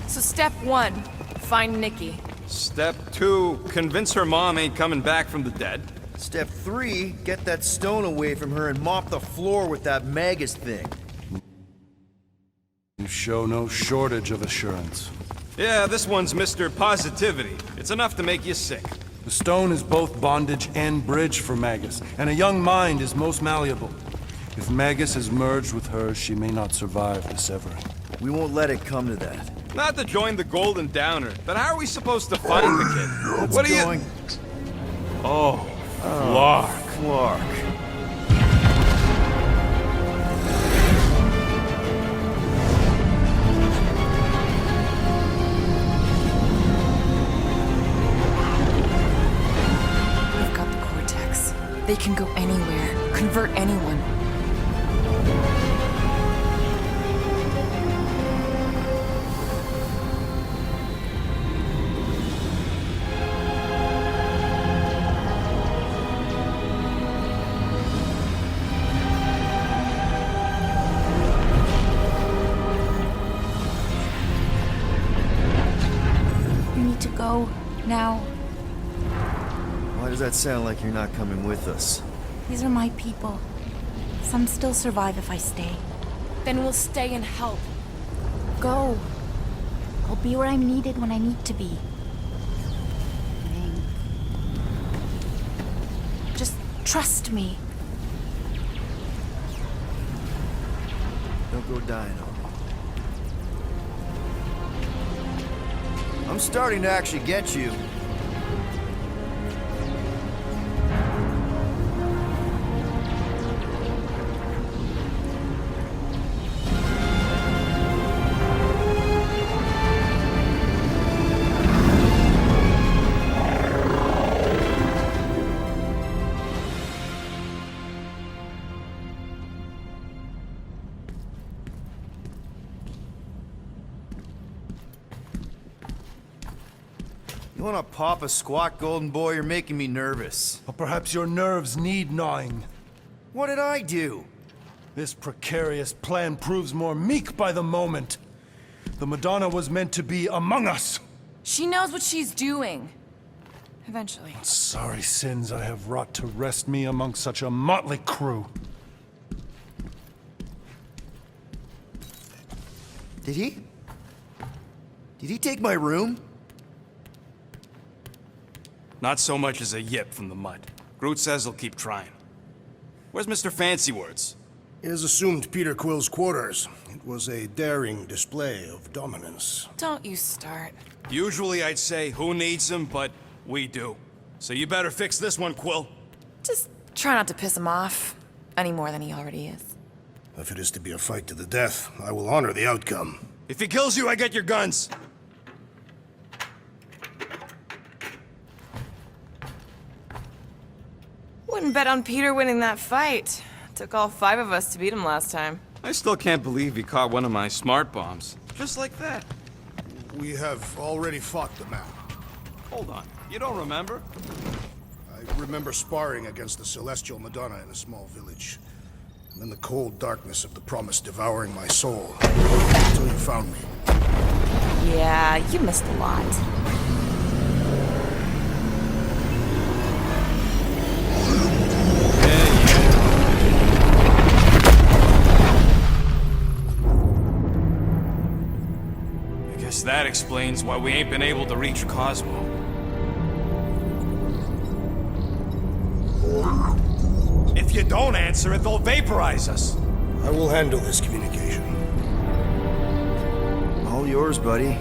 So step 1, find Nikki. Step 2, convince her mom ain't coming back from the dead. Step 3, get that stone away from her and mop the floor with that Magus thing. You show no shortage of assurance. Yeah, this one's Mr. Positivity. It's enough to make you sick. The stone is both bondage and bridge for Magus, and a young mind is most malleable. If Magus is merged with hers, she may not survive the severing. We won't let it come to that. Not to join the Golden Downer, but how are we supposed to find the kid? Let's What are going. you... Oh, Clark. Clark. We've got the cortex. They can go anywhere, convert anyone. Go now. Why does that sound like you're not coming with us? These are my people. Some still survive if I stay. Then we'll stay and help. Go. I'll be where I'm needed when I need to be. Just trust me. Don't go dying on me. I'm starting to actually get you. You wanna pop a squat, golden boy? You're making me nervous. Or perhaps your nerves need gnawing. What did I do? This precarious plan proves more meek by the moment. The Madonna was meant to be among us. She knows what she's doing. Eventually. Sorry sins I have wrought to wrest me among such a motley crew. Did he? Did he take my room? Not so much as a yip from the mud. Groot says he'll keep trying. Where's Mr. Fancy Words? It is assumed Peter Quill's quarters. It was a daring display of dominance. Don't you start. Usually I'd say, who needs him, but we do. So you better fix this one, Quill. Just try not to piss him off any more than he already is. If it is to be a fight to the death, I will honor the outcome. If he kills you, I get your guns. Wouldn't bet on Peter winning that fight. Took all 5 of us to beat him last time. I still can't believe he caught one of my smart bombs. Just like that. We have already fought the man. Hold on. You don't remember? I remember sparring against the Celestial Madonna in a small village. And then the cold darkness of the promise devouring my soul. Until you found me. Yeah, you missed a lot. That explains why we ain't been able to reach Cosmo. If you don't answer it, they'll vaporize us. I will handle this communication. All yours, buddy.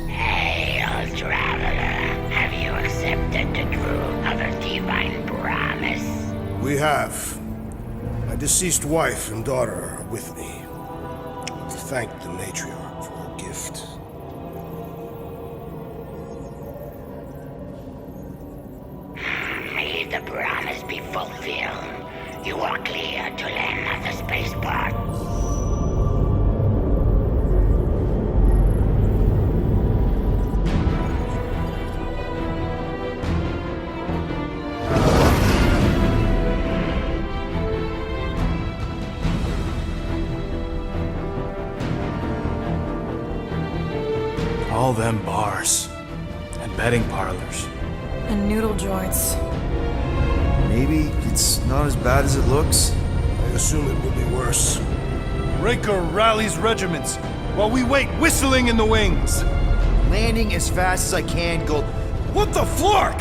Hail, traveler. Have you accepted the truth of a divine promise? We have. My deceased wife and daughter are with me. To thank the matriarch for her gift. May the promise be fulfilled. You are clear to land at the spaceport. All them bars. And betting parlors. And noodle joints. Maybe it's not as bad as it looks. I assume it will be worse. Raker rallies regiments while we wait whistling in the wings. Landing as fast as I can, Gold. What the flark?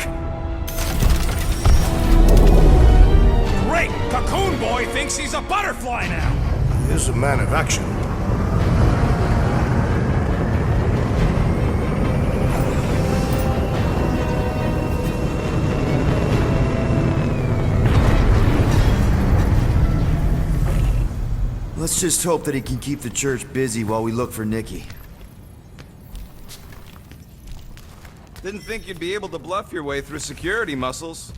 Great! Cocoon Boy thinks he's a butterfly now! He is a man of action. Let's just hope that he can keep the church busy while we look for Nikki. Didn't think you'd be able to bluff your way through security muscles.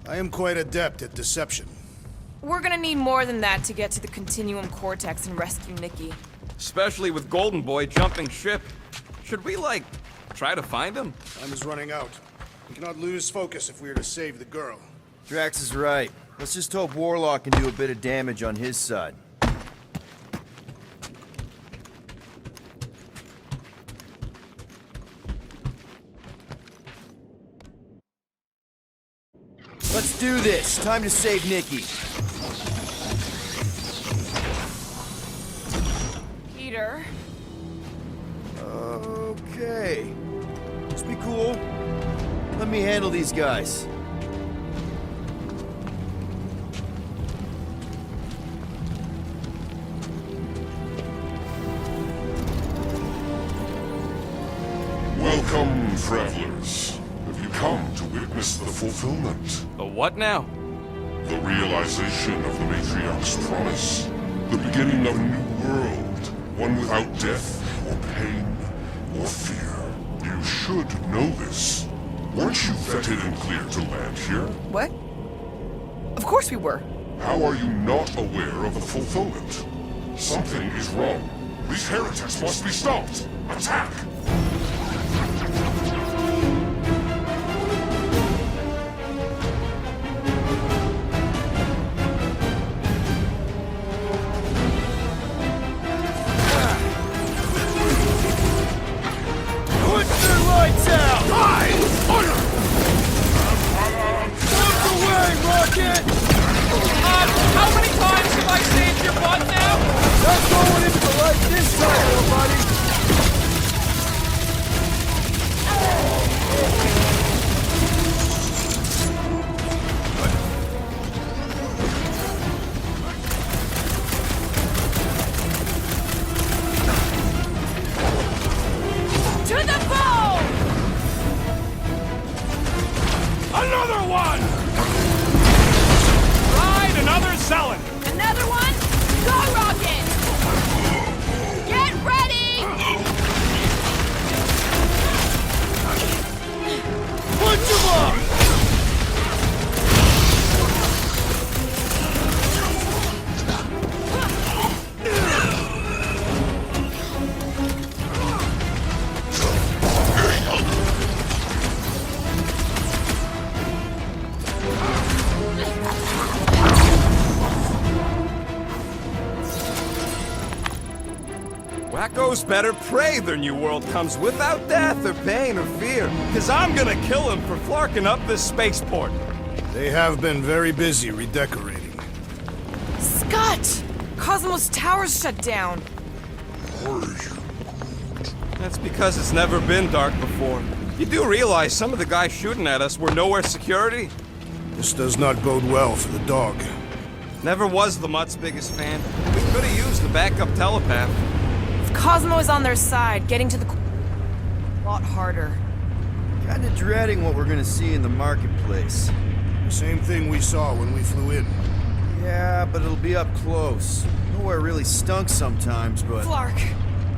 I am quite adept at deception. We're gonna need more than that to get to the Continuum Cortex and rescue Nikki. Especially with Golden Boy jumping ship. Should we, like, try to find him? Time is running out. We cannot lose focus if we are to save the girl. Drax is right. Let's just hope Warlock can do a bit of damage on his side. Let's do this. Time to save Nikki. Peter? Okay. Just be cool. Let me handle these guys. Welcome, travelers. Have you come to witness the fulfillment? The what now? The realization of the Matriarch's promise. The beginning of a new world. One without death, or pain, or fear. You should know this. Weren't you vetted and cleared to land here? What? Of course we were. How are you not aware of the fulfillment? Something is wrong. These heretics must be stopped. Attack! Put their lights out! Fire! Out the way, Rocket! How many times have I saved your butt now? Not going into the light this time, little buddy! To the bow! Another one! Ride another Zealot! Another one? Go, Rocket! Get ready! Punch him up! Wacko's better pray their new world comes without death or pain or fear. Cause I'm gonna kill him for flarking up this spaceport. They have been very busy redecorating. Scott! Cosmos Tower's shut down. That's because it's never been dark before. You do realize some of the guys shooting at us were nowhere security? This does not bode well for the dog. Never was the Mutt's biggest fan. We could have used the backup telepath. If Cosmo is on their side, getting to the a lot harder. Kinda dreading what we're gonna see in the marketplace. The same thing we saw when we flew in. Yeah, but it'll be up close. Nowhere really stunk sometimes, but... Flark!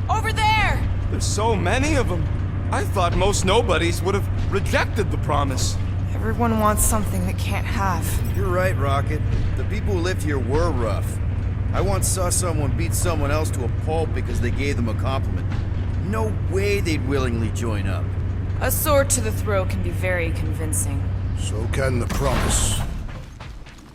Over there! There's so many of them. I thought most nobodies would have rejected the promise. Everyone wants something they can't have. You're right, Rocket. The people who lived here were rough. I once saw someone beat someone else to a pulp because they gave them a compliment. No way they'd willingly join up. A sword to the throat can be very convincing. So can the promise.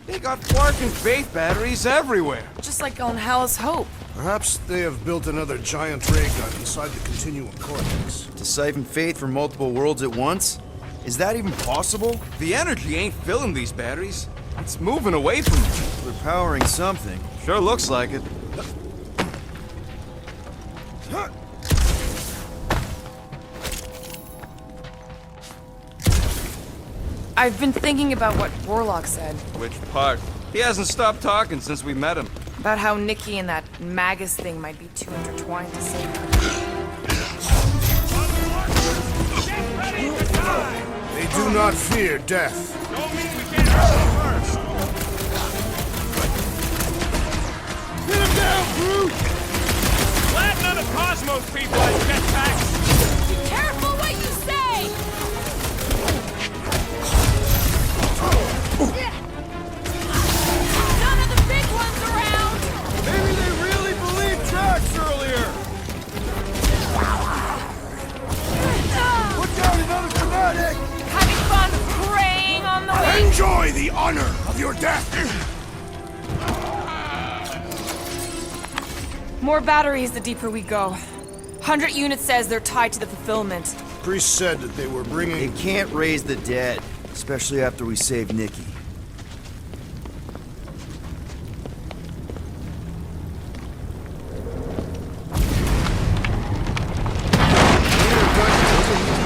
They got Flark and Faith batteries everywhere. Just like on Hal's Hope. Perhaps they have built another giant ray gun inside the continuum cortex. To siphon faith from multiple worlds at once? Is that even possible? The energy ain't filling these batteries. It's moving away from them. They're powering something. Sure looks like it. I've been thinking about what Warlock said. Which part? He hasn't stopped talking since we met him. About how Nikki and that Magus thing might be too intertwined to save her. They do not fear death. Don't mean we can't hurt them first. Hit him down, brute! Glad none of Cosmo's people had jetpacks. Careful what you say! None of the big ones around! Maybe they really believed tracks earlier! Look out, another dramatic! Having fun preying on the wind? Enjoy the honor of your death! More batteries the deeper we go. 100 units says they're tied to the fulfillment. Priest said that they were They bringing... can't raise the dead, especially after we save Nikki.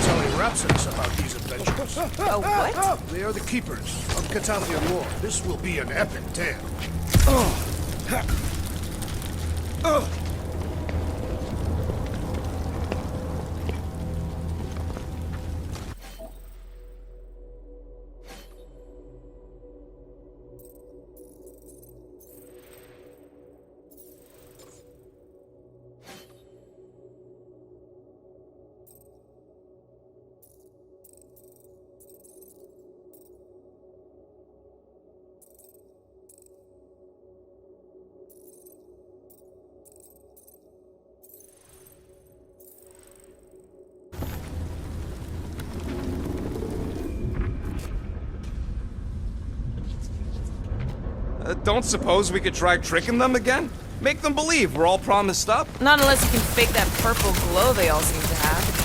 telling Rhapsodies about these adventures. Oh, what? They are the keepers of Catastrophic lore. This will be an epic tale. Don't suppose we could try tricking them again? Make them believe we're all promised up? Not unless you can fake that purple glow they all seem to have.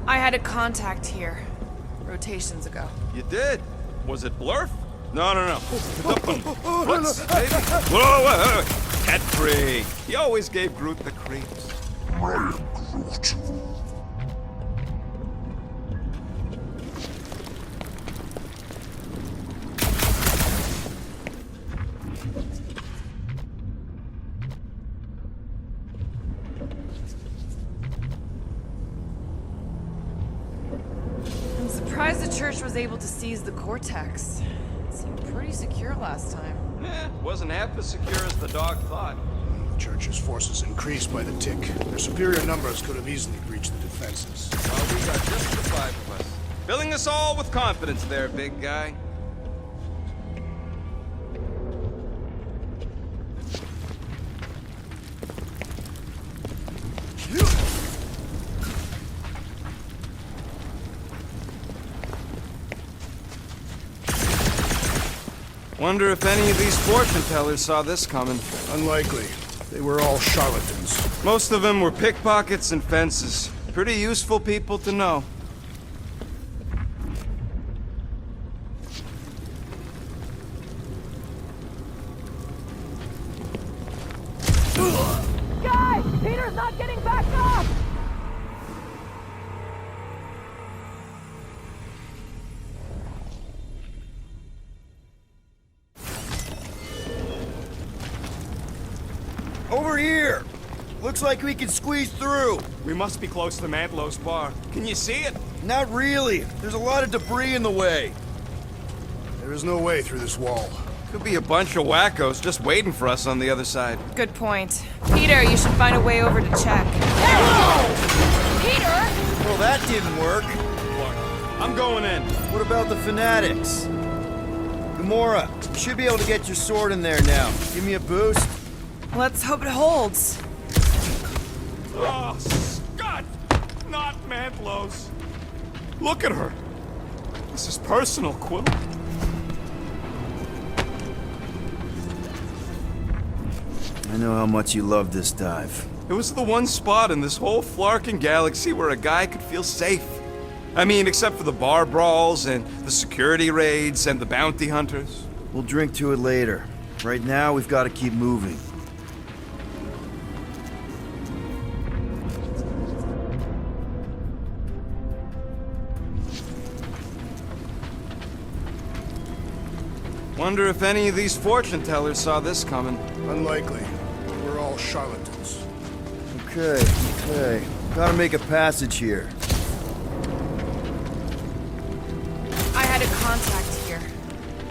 I had a contact here, rotations ago. You did? Was it Blurf? No. What's baby? Whoa. Cat free. He always gave Groot the creeps. Ryan Groot. I'm surprised the church was able to seize the cortex. It seemed pretty secure last time. Wasn't half as secure as the dog thought. The Church's forces increased by the tick. Their superior numbers could have easily breached the defenses. Well, we got just the 5 of us. Filling us all with confidence there, big guy. Wonder if any of these fortune tellers saw this coming. Unlikely. They were all charlatans. Most of them were pickpockets and fences. Pretty useful people to know. Guys! Peter's not getting back up! Over here! Looks like we can squeeze through. We must be close to Mantlow's bar. Can you see it? Not really. There's a lot of debris in the way. There is no way through this wall. Could be a bunch of wackos just waiting for us on the other side. Good point. Peter, you should find a way over to check. Peter! Well, that didn't work. I'm going in. What about the fanatics? Gamora, you should be able to get your sword in there now. Give me a boost. Let's hope it holds. Oh, Scott! Not Mantlos. Look at her. This is personal, Quill. I know how much you love this dive. It was the one spot in this whole flarkin' galaxy where a guy could feel safe. I mean, except for the bar brawls and the security raids and the bounty hunters. We'll drink to it later. Right now, we've got to keep moving. Wonder if any of these fortune tellers saw this coming. Unlikely. We're all charlatans. Okay. Gotta make a passage here. I had a contact here.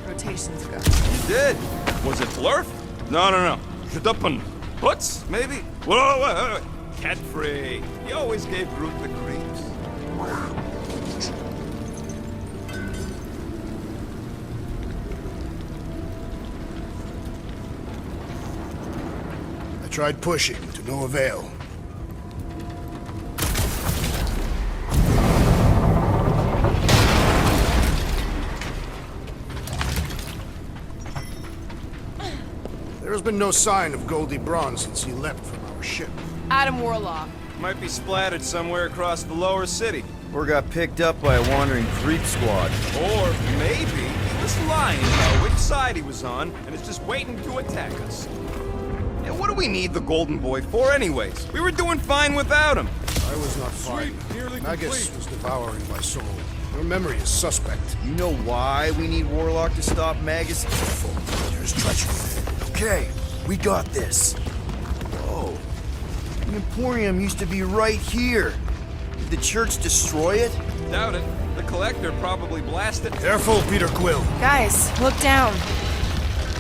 Rotations ago. You did? Was it Blurf? No. Shadupin. Butts, maybe? Whoa. Cat free. He always gave Groot the creeps. I tried pushing, to no avail. There has been no sign of Goldie Braun since he left from our ship. Adam Warlock. Might be splattered somewhere across the lower city. Or got picked up by a wandering creep squad. Or maybe he was lying about which side he was on and is just waiting to attack us. And what do we need the Golden Boy for anyways? We were doing fine without him. I was not fine. Magus was devouring my soul. Your memory is suspect. You know why we need Warlock to stop Magus? There's treachery. Okay, we got this. Oh, the Emporium used to be right here. Did the church destroy it? Doubt it. The Collector probably blasted. Careful, Peter Quill. Guys, look down.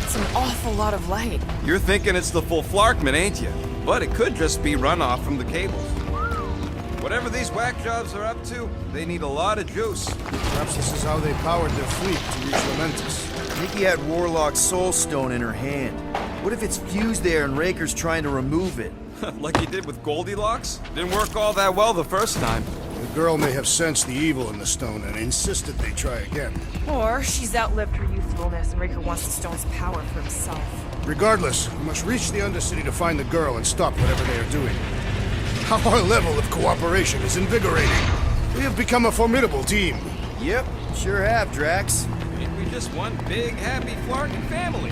It's an awful lot of light. You're thinking it's the full Flarkman, ain't you? But it could just be runoff from the cables. Whatever these whack jobs are up to, they need a lot of juice. Perhaps this is how they powered their fleet to reach Lamentus. Nikki had Warlock's soul stone in her hand. What if it's fused there and Raker's trying to remove it? Like he did with Goldilocks? Didn't work all that well the first time. The girl may have sensed the evil in the stone and insisted they try again. Or she's outlived her youthfulness and Raker wants the stone's power for himself. Regardless, we must reach the Undercity to find the girl and stop whatever they are doing. Our level of cooperation is invigorating. We have become a formidable team. Yep, sure have, Drax. Ain't we just one big, happy Flarkin family?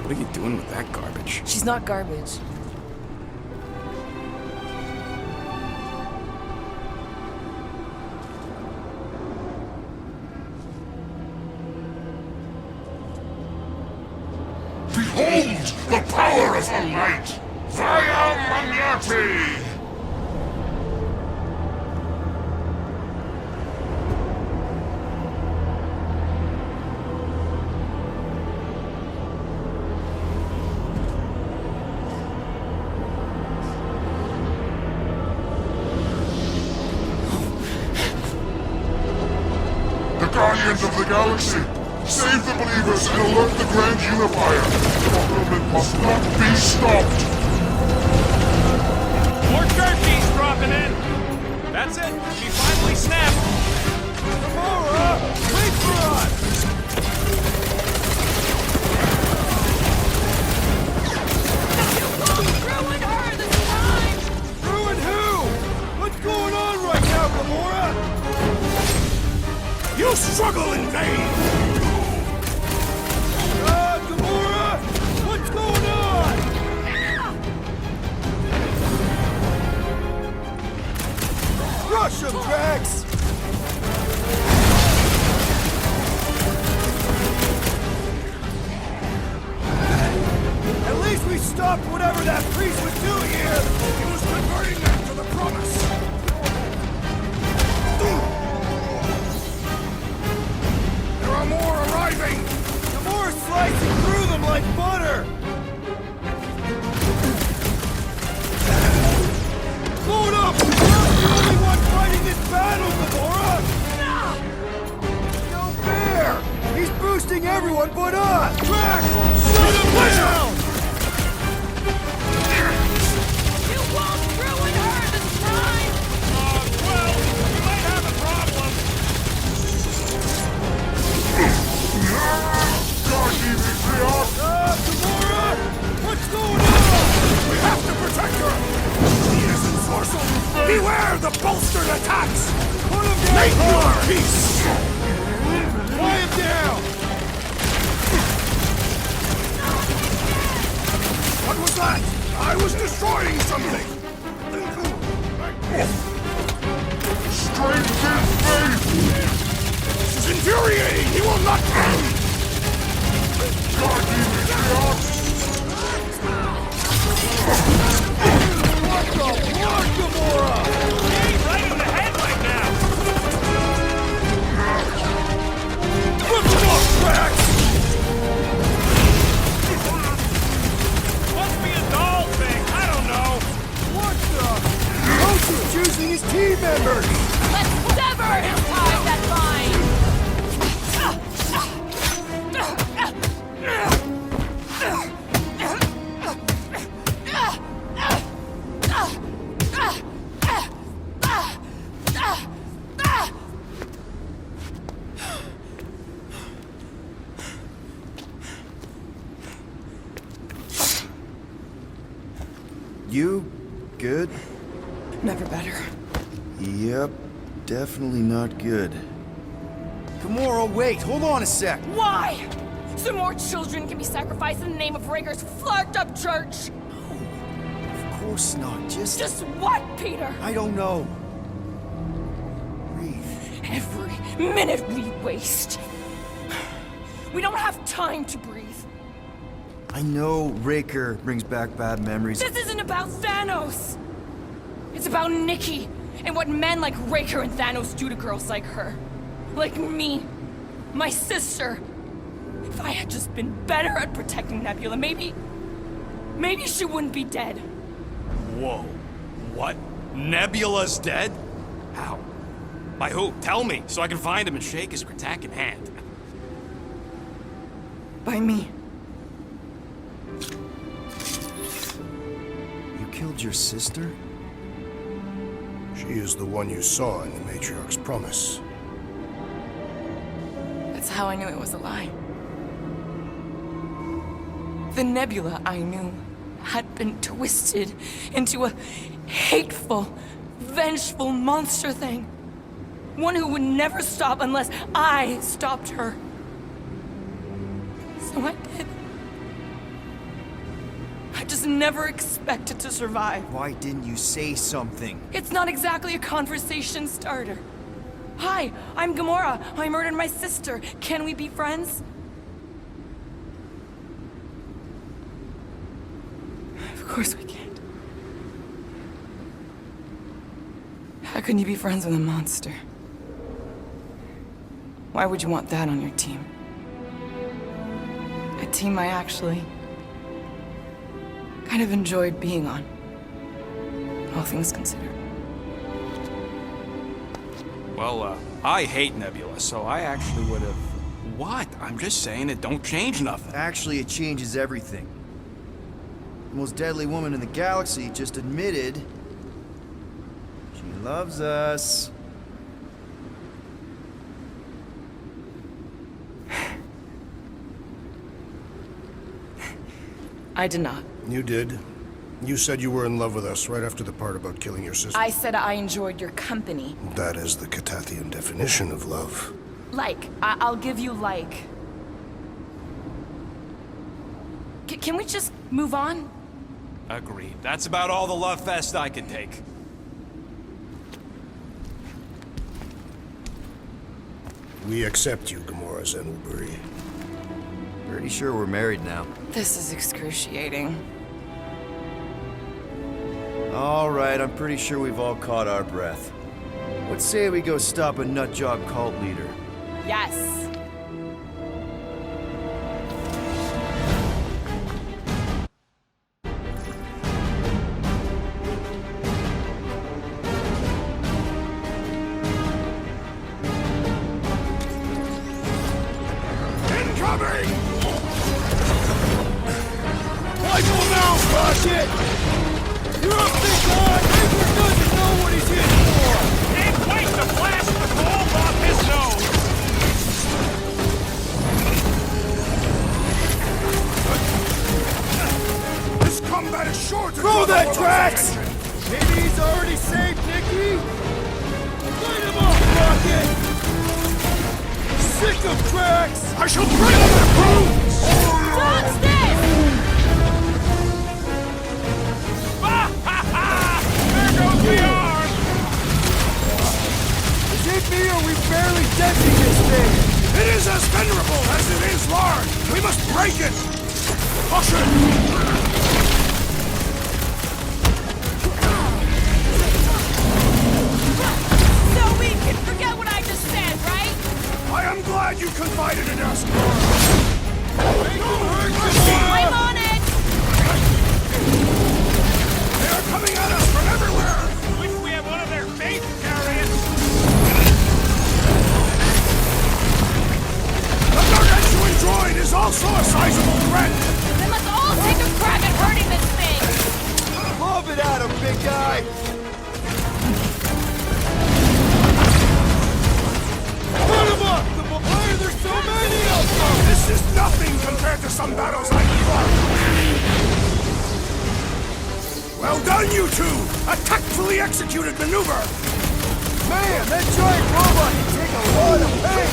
What are you doing with that garbage? She's not garbage. Behold the power of the light! Via Magnati! The Guardians of the Galaxy! Save the believers and alert the Grand Unifier! The movement must not be stopped! More turkeys dropping in. That's it. She finally snapped. Gamora! Wait for us! Ruin her this time! Ruin who? What's going on right now, Gamora? You struggle in vain! Gamora! What's going on? Rush him, Drax! At least we stopped whatever that priest was doing here! He was converting them to the promise! There are more arriving! The more slicing through them, Beware the bolstered attacks! Make your peace! Quiet down! What was that? I was destroying something! Strength and faith! This is infuriating! He will not end! Guardian Matriarch! What the blood, Gamora? Right in the head right now! Look them up, Rex! Must be a doll thing, I don't know. What the? Coach is choosing his team members! Let's sever his ties that bind! You good? Never better. Yep, definitely not good. Gamora, wait, hold on a sec. Why? So more children can be sacrificed in the name of Rager's flarked-up church? Of course not, Just what, Peter? I don't know. Breathe. Every minute we waste. We don't have time to breathe. I know Raker brings back bad memories. This isn't about Thanos. It's about Nikki and what men like Raker and Thanos do to girls like her. Like me. My sister. If I had just been better at protecting Nebula, maybe she wouldn't be dead. Whoa. What? Nebula's dead? How? By who? Tell me, so I can find him and shake his Kratak in hand. By me. You killed your sister? She is the one you saw in the Matriarch's promise. That's how I knew it was a lie. The Nebula I knew had been twisted into a hateful, vengeful monster thing. One who would never stop unless I stopped her. So I did. I just never expected to survive. Why didn't you say something? It's not exactly a conversation starter. Hi, I'm Gamora. I murdered my sister. Can we be friends? Of course we can't. How can you be friends with a monster? Why would you want that on your team? A team I actually kind of enjoyed being on. All things considered. Well, I hate Nebula, so I actually would have... What? I'm just saying it don't change nothing. Actually, it changes everything. The most deadly woman in the galaxy just admitted she loves us. I did not. You did. You said you were in love with us right after the part about killing your sister. I said I enjoyed your company. That is the Catathian definition of love. Like. I'll give you like. Can we just move on? Agreed. That's about all the love fest I can take. We accept you, Gamora Zenwalbury. Pretty sure we're married now. This is excruciating. All right, I'm pretty sure we've all caught our breath. What say we go stop a nutjob cult leader? Yes. Incoming! Rifle now, crush it! You're up, big guy! Ranger doesn't know what he's in for! Can't wait to blast the gold off his nose! it! Sick of tracks! I shall tread on their bones! Dodge this! There goes the arm! Is it me or we barely denting this thing? It is as venerable as it is large! We must break it! Push it! So we can forget what I just said, right? I am glad you confided in us! I'm on it! They are coming at us from everywhere! Wish we had one of their faith chariots! The gargantuan droid is also a sizable threat! Then let's all take a crack at hurting this thing! Lob it at him, big guy! Put him up! Why are there so many of them? This is nothing compared to some battles I fought! Well done, you two! A tactfully executed maneuver! Man, that giant robot can take a lot of pain!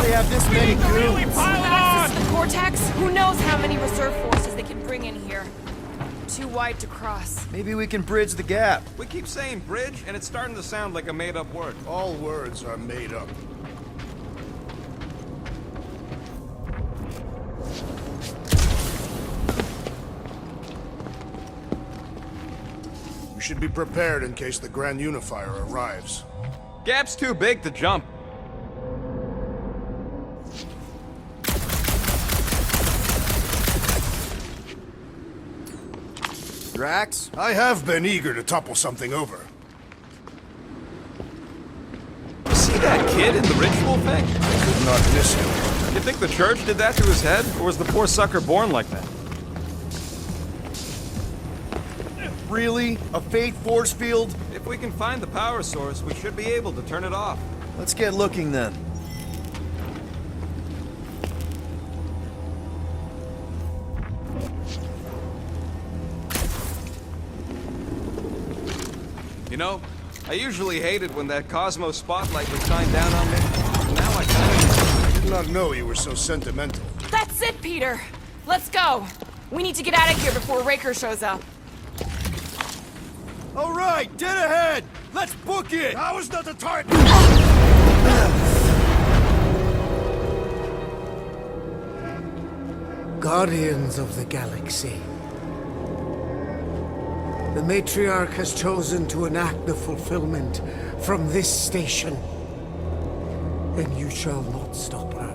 They have this many goons. Access to the Cortex? Who knows how many reserve forces they can bring in here. Too wide to cross. Maybe we can bridge the gap. We keep saying bridge, and it's starting to sound like a made-up word. All words are made up. We should be prepared in case the Grand Unifier arrives. Gap's too big to jump. Drax? I have been eager to topple something over. See that kid in the ritual thing? I could not miss him. You think the church did that to his head, or was the poor sucker born like that? Really? A fate force field? If we can find the power source, we should be able to turn it off. Let's get looking then. You know, I usually hated when that Cosmo spotlight would shine down on me. Now I kind I did not know you were so sentimental. That's it, Peter! Let's go! We need to get out of here before Raker shows up. All right, dead ahead! Let's book it! Now is not the time! Guardians of the Galaxy. The Matriarch has chosen to enact the fulfillment from this station. And you shall not stop her.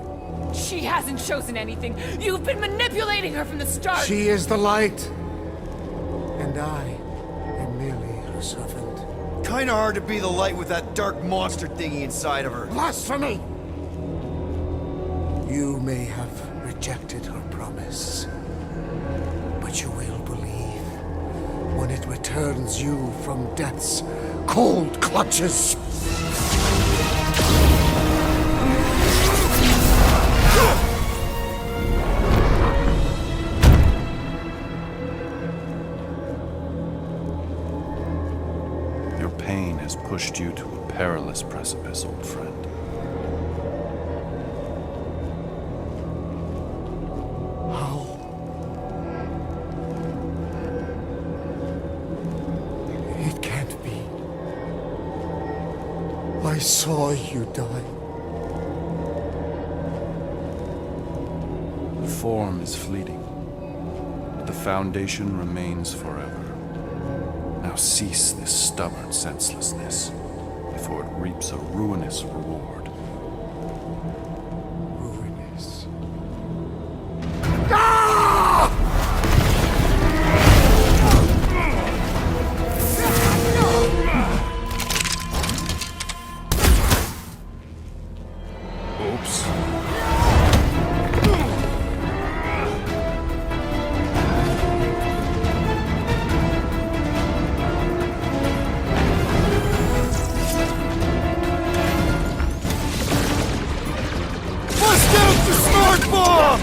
She hasn't chosen anything. You've been manipulating her from the start. She is the light. And I am merely her servant. Kinda hard to be the light with that dark monster thingy inside of her. Blasphemy! You may have rejected her promise, but you will believe when it returns you from death's cold clutches. Your pain has pushed you to a perilous precipice, old friend. How? It can't be. I saw you die. Form is fleeting, but the foundation remains forever. Now cease this stubborn senselessness, before it reaps a ruinous reward. Ruinous. Oops. Bust out the smart bomb!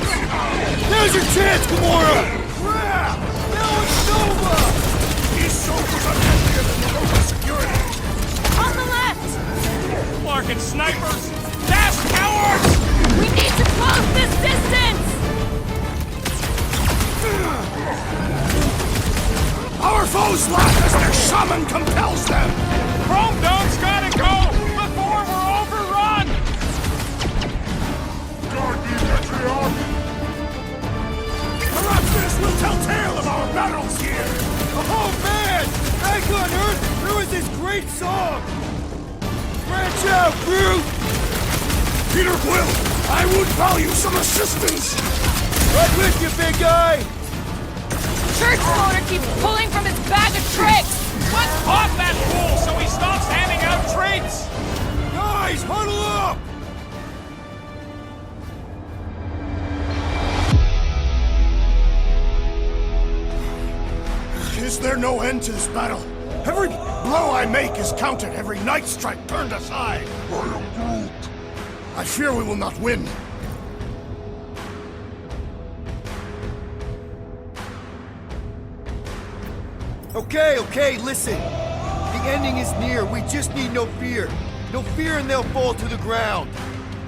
Now's your chance, Gamora! Crap! Now it's Nova! These soldiers are deadlier than the local security! On the left! Great song! Branch out, Groot! Peter Quill, I would value some assistance! Right with you, big guy! Church owner keeps pulling from his bag of tricks! Let's pop that fool so he stops handing out treats! Guys, huddle up! Is there no end to this battle? Every blow I make is counted, every night strike turned aside. I am Groot. I fear we will not win. Okay, listen. The ending is near. We just need no fear. No fear and they'll fall to the ground.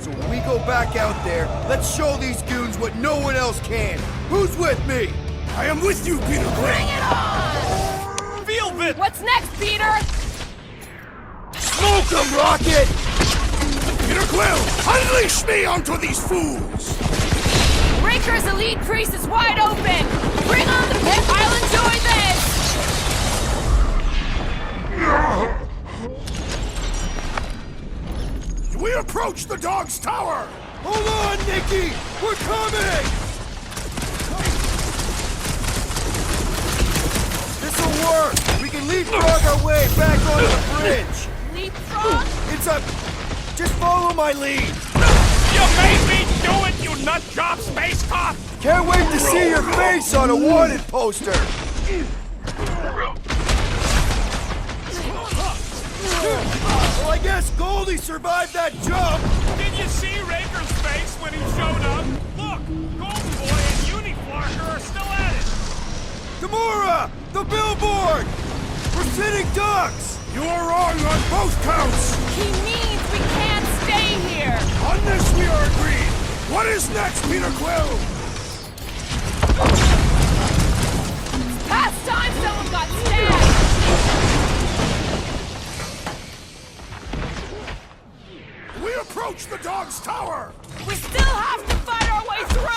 So when we go back out there, let's show these goons what no one else can. Who's with me? I am with you, Peter Quill. Bring it on! Feel it! What's next, Peter? Smoke 'em, Rocket! Peter Quill, unleash me onto these fools! Raker's elite priest is wide open! Bring on the pit! I'll enjoy this! We approach the dog's tower! Hold on, Nikki! We're coming! This'll work! We can leapfrog our way back onto the bridge! Leapfrog? It's a... Just follow my lead! You made me do it, you nut job space cop! Can't wait to see your face on a wanted poster! Well, I guess Goldie survived that jump! Did you see Raker's face when he showed up? Look, Golden Boy and Uniflarker are still at it! Gamora! The billboard! We're sitting ducks! You are wrong on both counts! He means we can't stay here! On this we are agreed! What is next, Peter Quill? Past time someone got stabbed! We approach the dog's tower! We still have to fight our way through!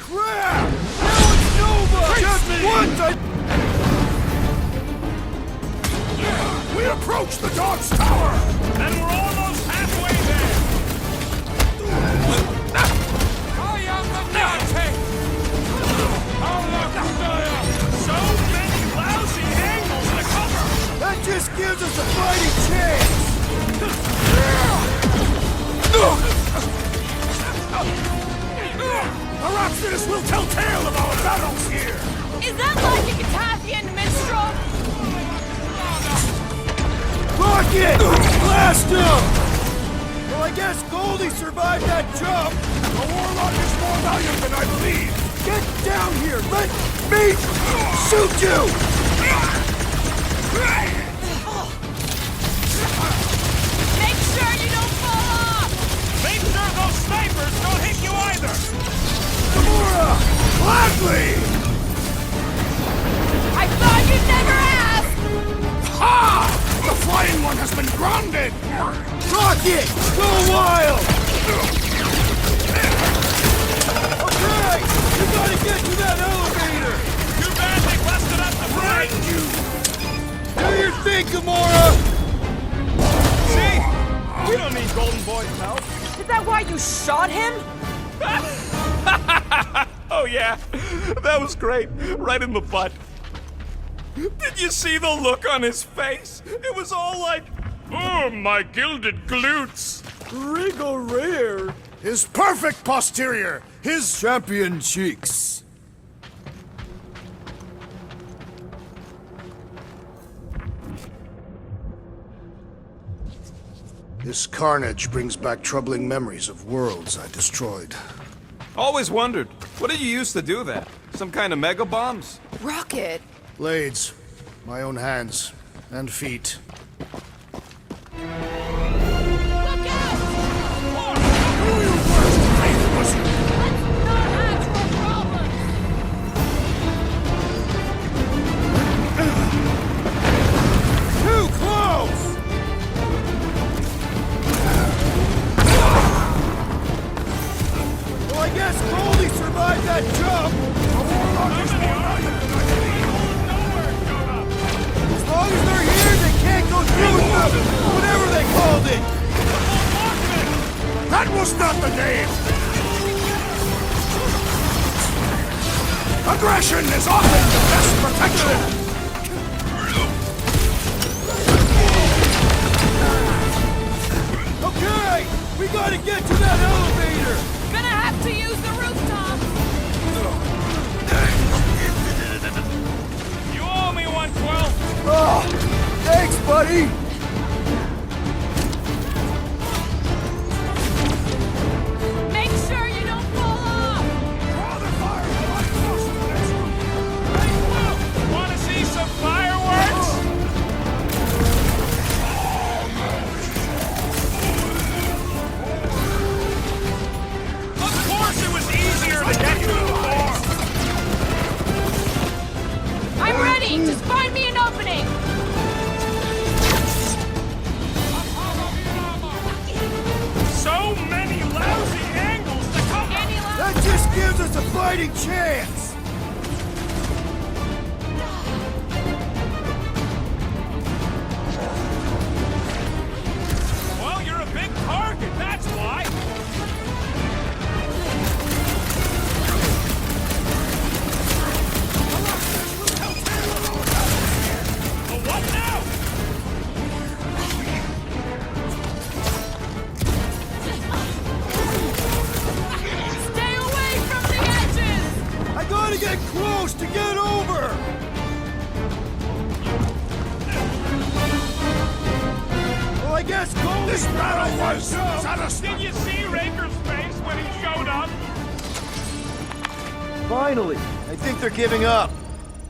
Crap! Now it's Nova! Just once We approach the dog's tower! And we're almost halfway there! So many lousy angles to cover! That just gives us a fighting chance! Perhaps this will tell tale of our battles here! Is that like a Catastrophic minstrel? Rocket! Blast him! Well, I guess Goldie survived that jump! The Warlock is more valiant than I believe! Get down here! Let me shoot you! Make sure you don't fall off! Make sure those snipers don't hit you either! Gamora! Gladly! I thought you'd never ask! Ha! The flying one has been grounded! Rocket! Go wild! Okay! You gotta get to that elevator! Too bad they busted up the bridge! Do your thing, Gamora! See? We don't need Golden Boy's help. Is that why you shot him? Oh yeah, that was great. Right in the butt. Did you see the look on his face? It was all like, oh, my gilded glutes. Regal rear! His perfect posterior! His Champion cheeks! This carnage brings back troubling memories of worlds I destroyed. Always wondered, what did you use to do that? Some kind of mega bombs? Rocket! Blades. My own hands. And feet. Look out! Who you first made was you? Let's not add to our problems! Too close! Well, I guess Goldie survived that jump! The Warlock is more Aggression is often the best protection! Okay! We gotta get to that elevator! Gonna have to use the rooftop! You owe me 112. Oh! Thanks, buddy! Make sure you don't fall off! Wanna see some fireworks? Of course it was easier to get you to the floor. I'm ready! Just find me an opening! So many lousy angles to come. That just gives us a fighting chance! Well, you're a big target, that's why. Well, what now? Stay away from the edges! I gotta get close to get over! Well, I guess Cole This battle was satisfying. Did you see Raker's face when he showed up? Finally! I think they're giving up.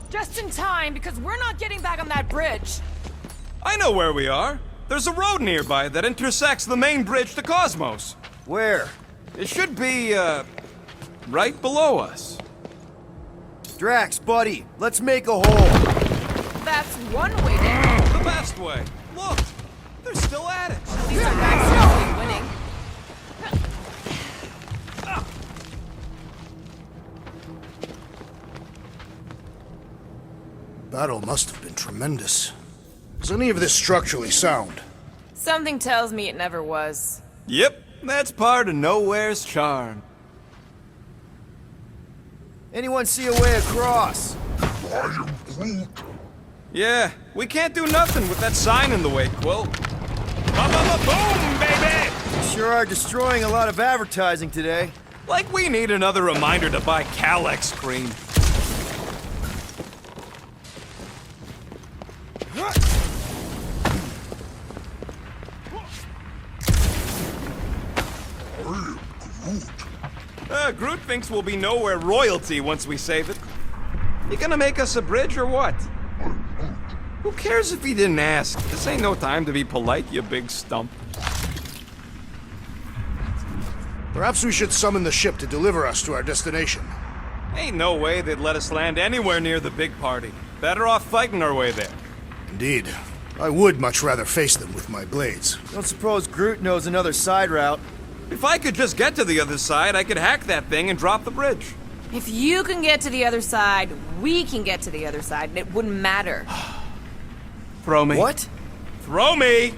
Just in time, because we're not getting back on that bridge. I know where we are. There's a road nearby that intersects the main bridge to Cosmos. Where? It should be, right below us. Drax, buddy, let's make a hole. That's one way to... The best way. Look, they're still at it. At least our guys are winning. Battle must have been tremendous. Is any of this structurally sound? Something tells me it never was. Yep, that's part of Knowhere's charm. Anyone see a way across? Yeah, we can't do nothing with that sign in the way, Quill. Boom, baby! You sure are destroying a lot of advertising today. Like we need another reminder to buy Calex cream. Groot thinks we'll be Knowhere royalty once we save it. You gonna make us a bridge or what? Who cares if he didn't ask? This ain't no time to be polite, you big stump. Perhaps we should summon the ship to deliver us to our destination. Ain't no way they'd let us land anywhere near the big party. Better off fighting our way there. Indeed. I would much rather face them with my blades. Don't suppose Groot knows another side route. If I could just get to the other side, I could hack that thing and drop the bridge. If you can get to the other side, we can get to the other side, and it wouldn't matter. Throw me. What? Throw me!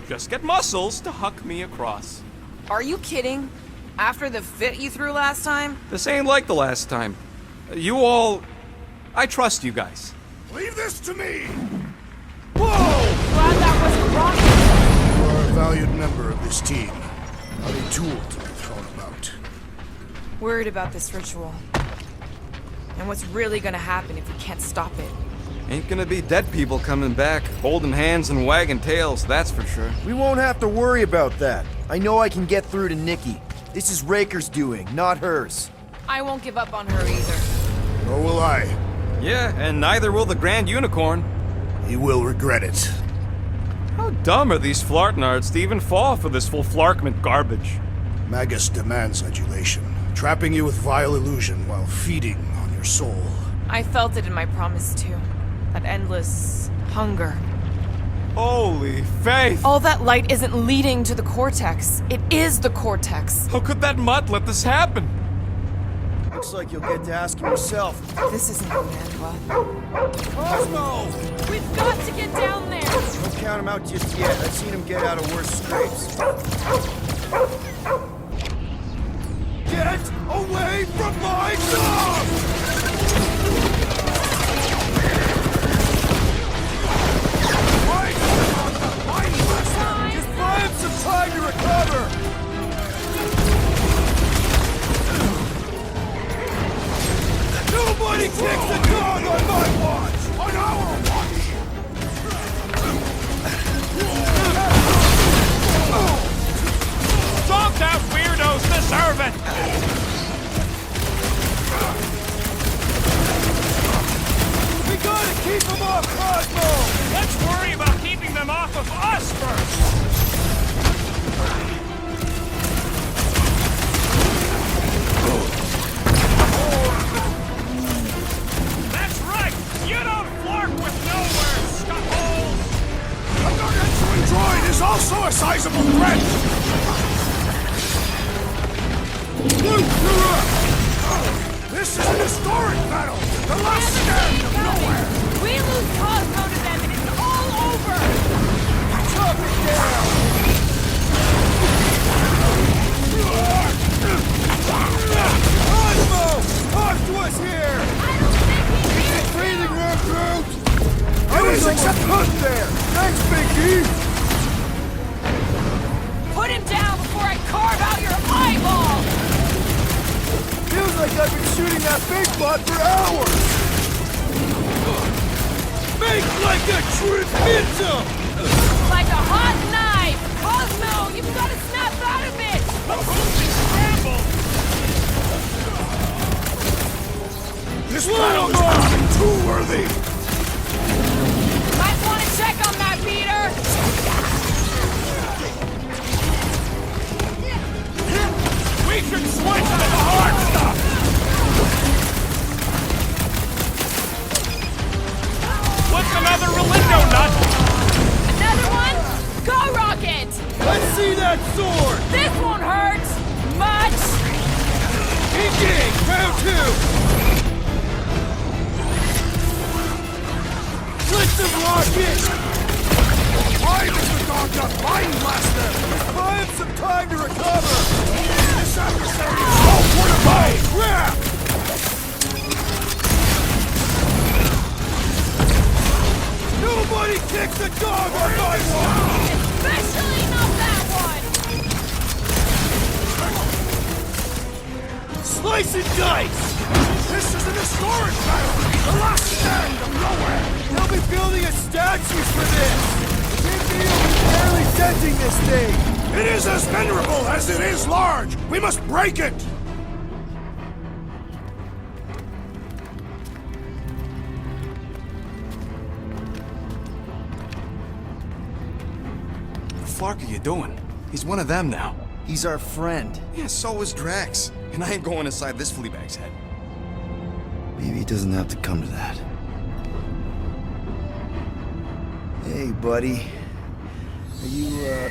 Just get muscles to huck me across. Are you kidding? After the fit you threw last time? This ain't like the last time. You all... I trust you guys. Leave this to me! Glad that wasn't wrong. You are a valued member of this team. Not a tool to be thrown about. Worried about this ritual. And what's really gonna happen if we can't stop it. Ain't gonna be dead people coming back, holding hands and wagging tails, that's for sure. We won't have to worry about that. I know I can get through to Nikki. This is Raker's doing, not hers. I won't give up on her either. Nor will I. Yeah, and neither will the Grand Unicorn. He will regret it. How dumb are these flartnards to even fall for this full flarkment garbage? Magus demands adulation, trapping you with vile illusion while feeding on your soul. I felt it in my promise too. That endless hunger. Holy faith! All that light isn't leading to the cortex. It is the cortex. How could that mutt let this happen? Looks like you'll get to ask him yourself. This isn't going to end well. Cosmo! We've got to get down there! Don't count him out just yet. I've seen him get out of worse scrapes. Get away from my dog! Nobody kicks the dog on my watch! On our watch! Stomped out weirdos deserve it! We gotta keep them off Cosmo! Let's worry about keeping them off of us first! That's right! You don't flirt with nowhere, scuffles! A gargantuan droid is also a sizable threat! Luke, you're up! This is an historic battle! The last stand of nowhere! We lose Cosmo to them and it's all over! Chop it down! Cosmo! Talk to us here! I don't think he It's breathing room, Groot! I was except hunt there! Thanks, Biggie! Put him down before I carve out your eyeball! Feels like I've been shooting that big bot for hours! Make like a true pizza! Like a hot knife! Cosmo, you've got to snap out of it! Scramble! This battle is becoming too worthy! Might want to check on that beater! We should switch to the hard stuff! What's another Relindo nut? Another one? Go Rocket! Let's see that sword! This won't hurt! Much! Engage! Round two! Blitz of rocket! Why does the dog got Mind Blaster? Buy him some time to recover! This adversary is so fortified! Crap! Nobody kicks the dog on my watch! Especially not that one! Slice and dice! This is an historic battle! The last stand of nowhere! They'll be building a statue for this! Big Neil is barely denting this thing! It is as venerable as it is large! We must break it! What the fuck are you doing? He's one of them now. He's our friend. Yeah, so is Drax. And I ain't going inside this fleabag's head. Maybe it doesn't have to come to that. Hey, buddy. Are you,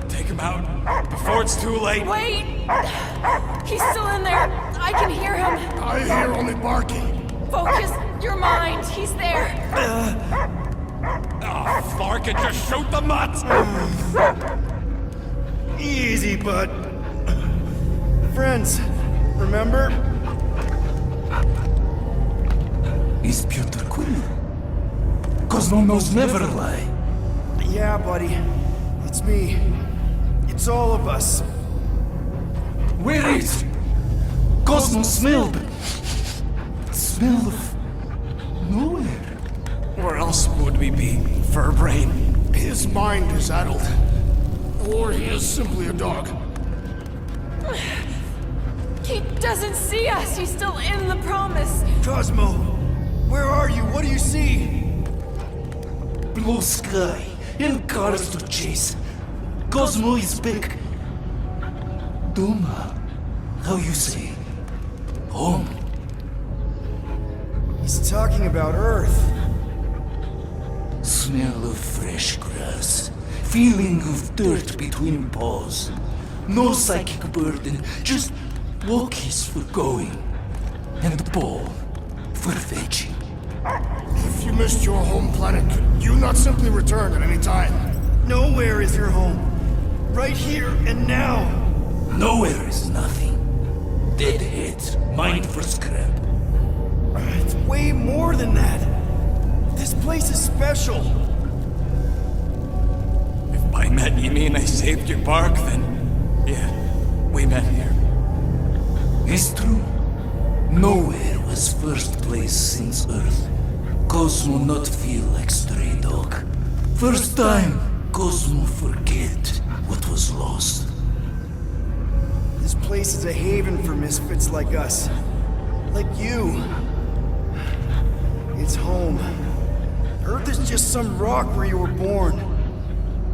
Take him out before it's too late. Wait! He's still in there! I can hear him! I hear only barking. Focus your mind! He's there! Oh, Flark, and just shoot the nuts! Easy, bud. Friends, remember? Is Peter Quill? Cosmo knows never lie. Yeah, buddy. It's me. It's all of us. Where is Cosmo smelled? Smell of nowhere. Where else would we be, Furbrain? His mind is addled. Or he is simply a dog. He doesn't see us! He's still in the promise! Cosmo, where are you? What do you see? Blue sky and cars to chase. Cosmo is back. Duma, how you say? Home. He's talking about Earth. Smell of fresh grass. Feeling of dirt between paws. No psychic burden, just walkies for going. And ball for fetching. If you missed your home planet, could you not simply return at any time? Nowhere is your home. Right here and now. Nowhere is nothing. Deadheads, mind for scrap. It's way more than that. This place is special. If by met, you mean I saved your bark then? Yeah, we met here. It's true. Nowhere was first place since Earth. Cosmo not feel like stray dog. First time, Cosmo forget what was lost. This place is a haven for misfits like us. Like you. It's home. Earth is just some rock where you were born.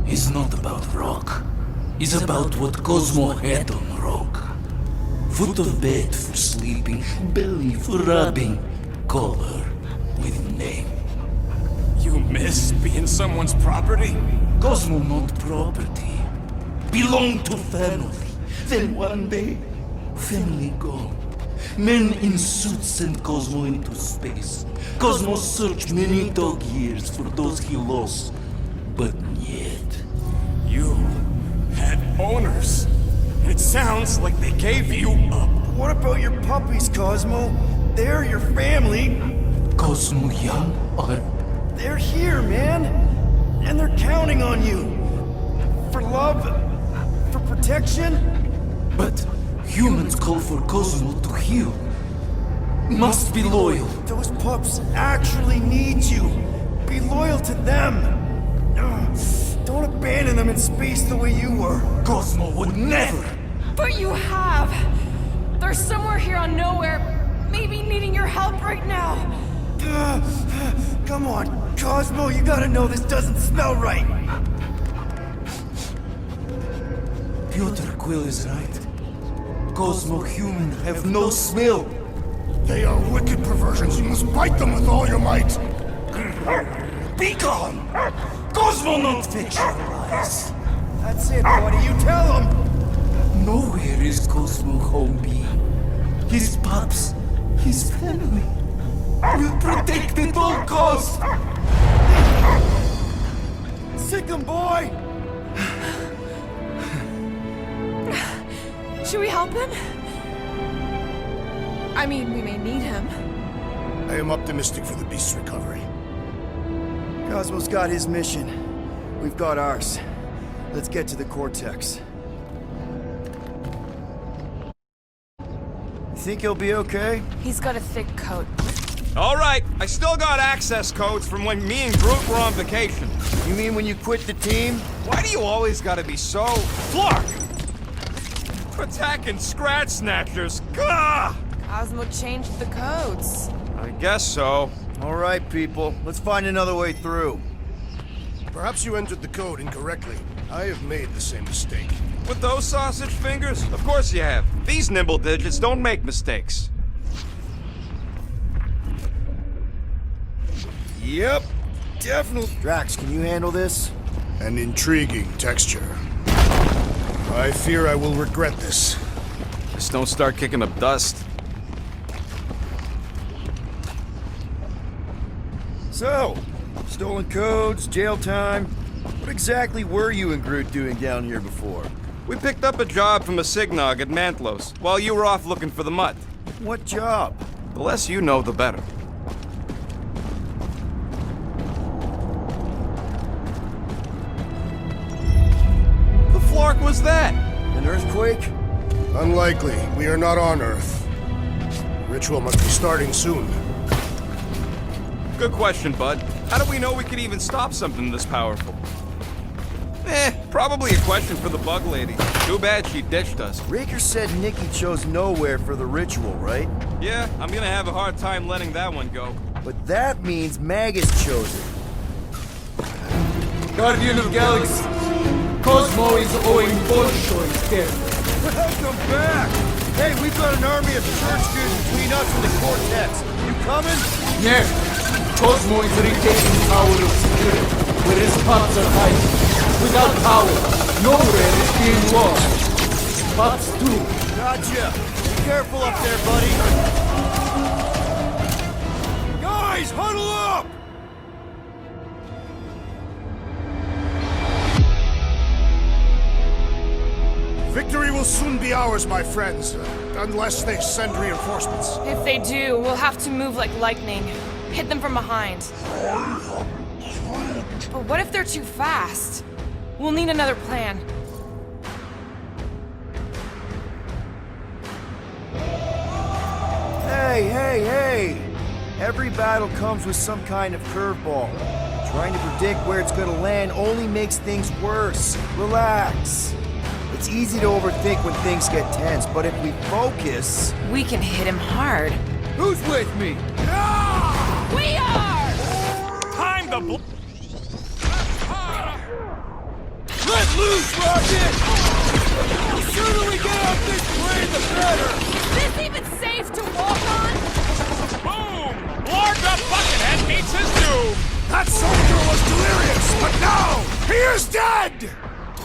It's not about rock. It's about what Cosmo had on rock. Foot of bed for sleeping, belly for rubbing, color with name. You miss being someone's property? Cosmo not property. Belong to family. Then one day, family gone. Men in suits send Cosmo into space. Cosmo searched many dog years for those he lost. But yet... You had owners. It sounds like they gave you up. What about your puppies, Cosmo? They're your family. Cosmo young or... They're here, man. And they're counting on you. For love, for protection. But humans call for Cosmo to heal. Must be loyal. Those pups actually need you. Be loyal to them. Don't abandon them in space the way you were. Cosmo would never. But you have. They're somewhere here on Nowhere, maybe needing your help right now. Come on, Cosmo, you gotta know this doesn't smell right. Piotr Quill is right. Cosmo human have no smell. They are wicked perversions. You must bite them with all your might. Be gone! Cosmo not fictionalize. That's it, buddy. You tell him. Nowhere is Cosmo home be. His pups, his family. Will protect at all costs. Sick him, boy. Should we help him? I mean, we may need him. I am optimistic for the beast's recovery. Cosmo's got his mission. We've got ours. Let's get to the Cortex. You think he'll be okay? He's got a thick coat. All right, I still got access codes from when me and Groot were on vacation. You mean when you quit the team? Why do you always gotta be so... Flark! Attacking scratch snatchers. Gah! Cosmo changed the codes. I guess so. All right, people. Let's find another way through. Perhaps you entered the code incorrectly. I have made the same mistake. With those sausage fingers? Of course you have. These nimble digits don't make mistakes. Yep, definitely. Drax, can you handle this? An intriguing texture. I fear I will regret this. Just don't start kicking up dust. So, stolen codes, jail time. What exactly were you and Groot doing down here before? We picked up a job from a Signog at Mantlos, while you were off looking for the mutt. What job? The less you know, the better. The flark was that? An earthquake? Unlikely. We are not on Earth. Ritual must be starting soon. Good question, bud. How do we know we could even stop something this powerful? Probably a question for the bug lady. Too bad she ditched us. Raker said Nikki chose Nowhere for the ritual, right? Yeah, I'm gonna have a hard time letting that one go. But that means Magus chose it. Guardian of Galaxy. Cosmo is owing Bolshoi's death. Welcome back! Hey, we've got an army of church dudes between us and the Cortex. You coming? Yeah. Cosmo is retaking power of spirit, where his pups are hiding. Without power, Nowhere is being lost. Pups too. Gotcha. Be careful up there, buddy. Guys, huddle up! Victory will soon be ours, my friends, unless they send reinforcements. If they do, we'll have to move like lightning. Hit them from behind. But what if they're too fast? We'll need another plan. Hey! Every battle comes with some kind of curveball. Trying to predict where it's gonna land only makes things worse. Relax. It's easy to overthink when things get tense, but if we focus... We can hit him hard. Who's with me? We are! Time to Let loose, Rocket! The sooner we get off this plane, the better! Is this even safe to walk on? boom! Lord the Buckethead meets his doom! That soldier was delirious, but now he is dead!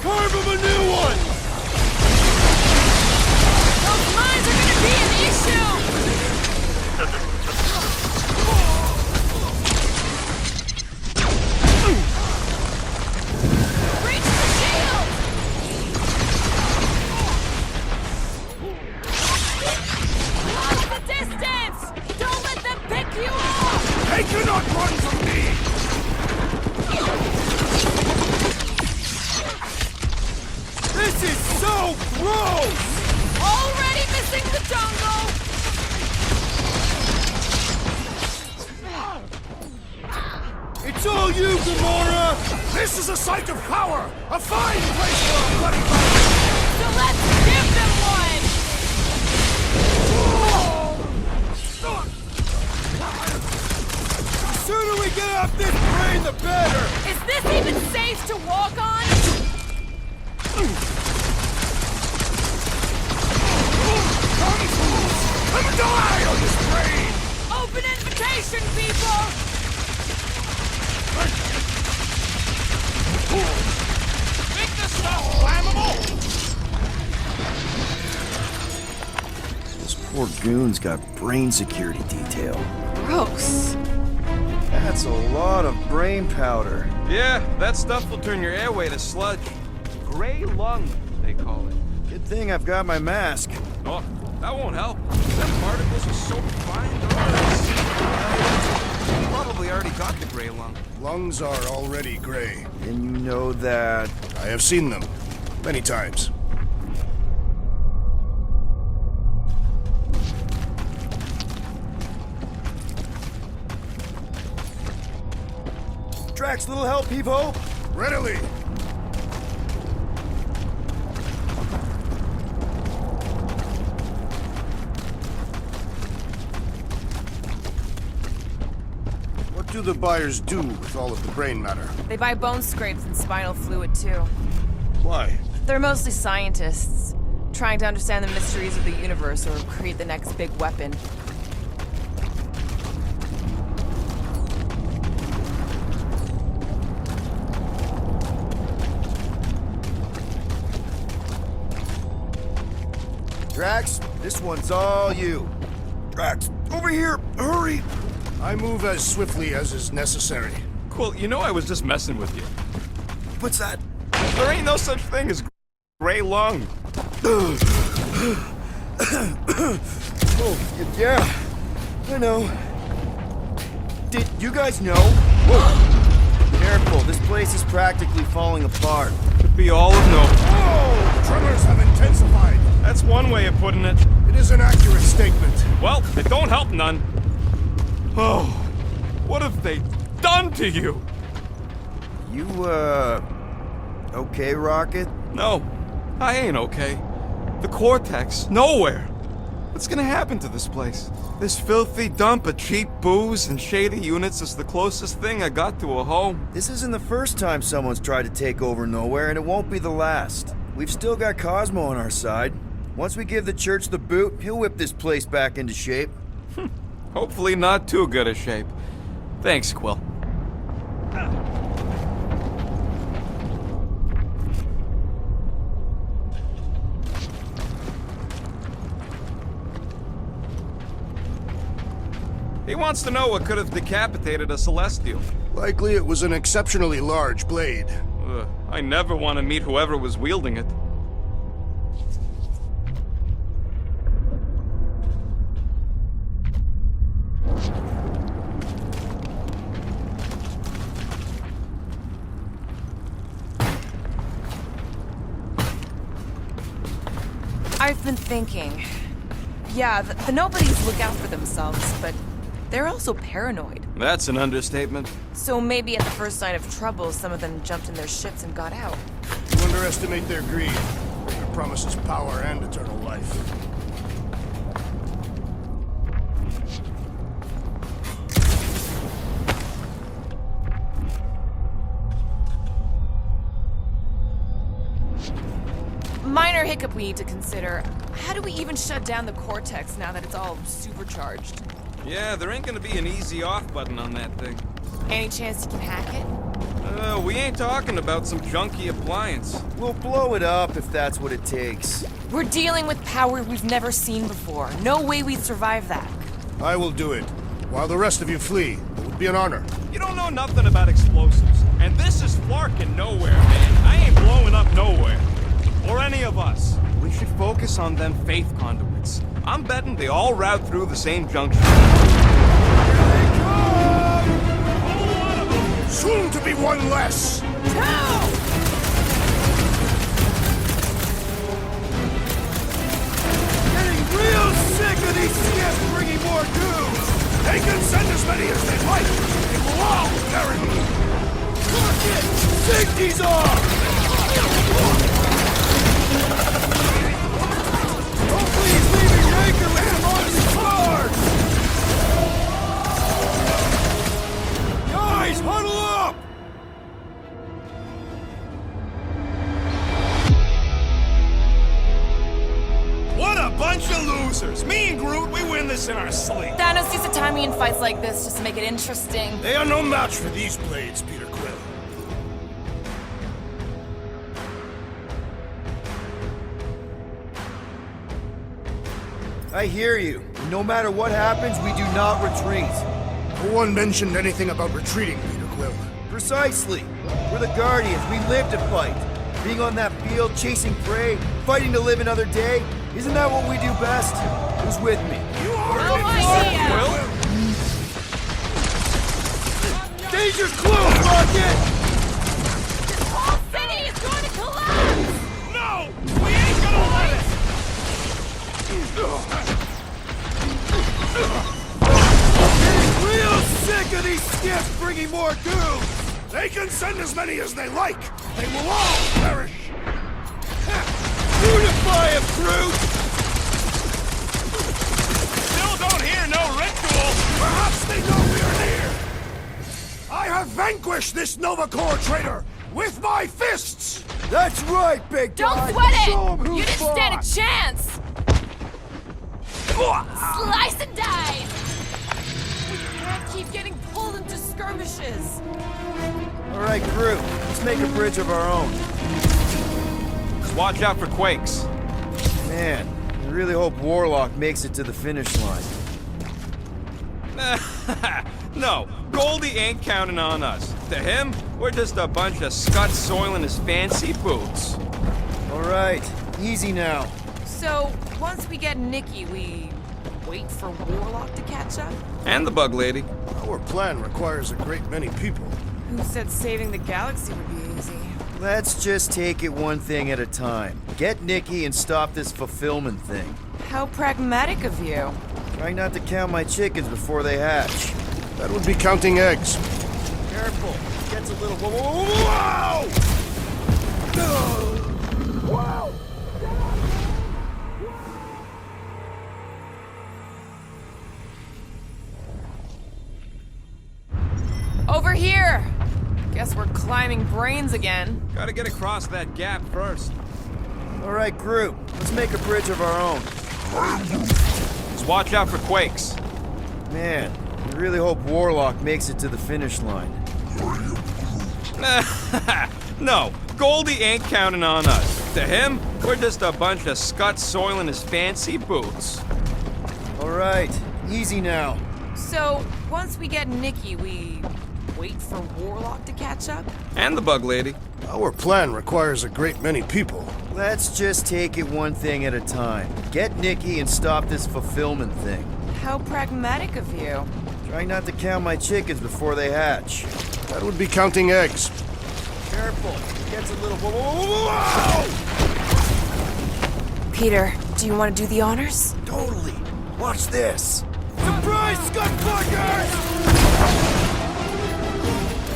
Carve him a new one! Those mines are gonna be an issue! Reach the shield! Close the distance! Don't let them pick you off! They cannot run from me! This is so gross! Already missing the jungle! It's all you, Gamora! This is a site of power! A fine place for a bloody battle! So let's give them one! The sooner we get off this plane, the better! Is this even safe to walk on? Come fools! Come die on this train! Open invitation, people! Make this stuff flammable! This poor goon's got brain security detail. Gross. That's a lot of brain powder. Yeah, that stuff will turn your airway to sludge. Gray lung, they call it. Good thing I've got my mask. Oh, that won't help. Them particles are so fine, you probably already got the gray lung. Lungs are already gray. And you know that... I have seen them many times. Drax, little help, Evo? Readily! What do the buyers do with all of the brain matter? They buy bone scrapes and spinal fluid, too. Why? They're mostly scientists, trying to understand the mysteries of the universe or create the next big weapon. Drax, this one's all you. Drax, over here, hurry! I move as swiftly as is necessary. Quill, you know I was just messing with you. What's that? There ain't no such thing as gray lung. Oh, yeah, I know. Did you guys know? Whoa! Careful, this place is practically falling apart. Could be all of no. Whoa! Tremors have intensified. That's one way of putting it. It is an accurate statement. Well, it don't help none. Oh, what have they done to you? You, okay, Rocket? No, I ain't okay. The Cortex, nowhere. What's gonna happen to this place? This filthy dump of cheap booze and shady units is the closest thing I got to a home. This isn't the first time someone's tried to take over Nowhere, and it won't be the last. We've still got Cosmo on our side. Once we give the church the boot, he'll whip this place back into shape. Hopefully not too good a shape. Thanks, Quill. He wants to know what could have decapitated a Celestial. Likely it was an exceptionally large blade. I never want to meet whoever was wielding it. I've been thinking. Yeah, the nobodies look out for themselves, but they're also paranoid. That's an understatement. So maybe at the first sign of trouble, some of them jumped in their ships and got out. You underestimate their greed. It promises power and eternal life. Minor hiccup we need to consider. How do we even shut down the cortex now that it's all supercharged? Yeah, there ain't gonna be an easy off button on that thing. Any chance you can hack it? We ain't talking about some junky appliance. We'll blow it up if that's what it takes. We're dealing with power we've never seen before. No way we'd survive that. I will do it. While the rest of you flee, it would be an honor. You don't know nothing about explosives. And this is flarkin' nowhere, man. I ain't blowing up nowhere. Or any of us. We should focus on them faith conduits. I'm betting they all route through the same junction. Soon to be one less! Getting real sick of these skips bringing more goons! They can send as many as they like! They will all perish! Fuck it! Safety's off! Hopefully he's leaving Raker with him on his card! Guys, huddle up! What a bunch of losers! Me and Groot, we win this in our sleep. Thanos used to time me in fights like this just to make it interesting. They are no match for these blades, Peter Quill. I hear you. No matter what happens, we do not retreat. No one mentioned anything about retreating, Peter Quill. Precisely. We're the Guardians. We live to fight. Being on that field, chasing prey, fighting to live another day, isn't that what we do best? Who's with me? You are No idea! Danger close, Rocket! This whole city is going to collapse! No! We ain't gonna let it! Getting real sick of these skips bringing more goons! They can send as many as they like! They will all perish! Unify him, Groot! Still don't hear no ritual! Perhaps they know we are near! I have vanquished this Nova Corps traitor with my fists! That's right, big Don't guy! sweat Show 'em it! who's You didn't boss. stand a chance! Slice and dice! We can't keep getting pulled into skirmishes! All right, Groot. Let's make a bridge of our own. Just watch out for quakes. Man, I really hope Warlock makes it to the finish line. No, Goldie ain't counting on us. To him, we're just a bunch of scuts soiling his fancy boots. All right, easy now. So, once we get Nikki, we wait for Warlock to catch up? And the bug lady. Our plan requires a great many people. Who said saving the galaxy would be easy? Let's just take it one thing at a time. Get Nikki and stop this fulfillment thing. How pragmatic of you. Try not to count my chickens before they hatch. That would be counting eggs. Careful, it gets a little... Whoa! Wow! Over here! Guess we're climbing brains again. Gotta get across that gap first. All right, Groot, let's make a bridge of our own. Just watch out for quakes. Man, I really hope Warlock makes it to the finish line. No, Goldie ain't counting on us. To him, we're just a bunch of scuts soiling his fancy boots. All right, easy now. So, once we get Nikki, we wait for Warlock to catch up? And the bug lady. Our plan requires a great many people. Let's just take it one thing at a time. Get Nikki and stop this fulfillment thing. How pragmatic of you. Try not to count my chickens before they hatch. That would be counting eggs. Careful, it gets a little... Peter, Do you want to do the honors? Totally. Watch this. Surprise, scumfuckers!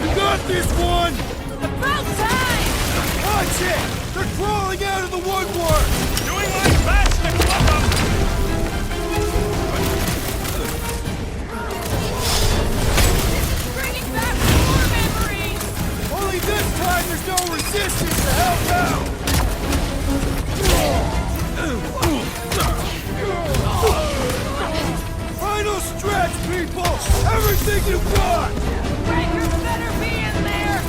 You got this one! About time! Watch it! They're crawling out of the woodwork! Doing my best to club them! Bringing back more memories! Only this time there's no resistance to help out! Final stretch, people! Everything you got! Breakers better be in there!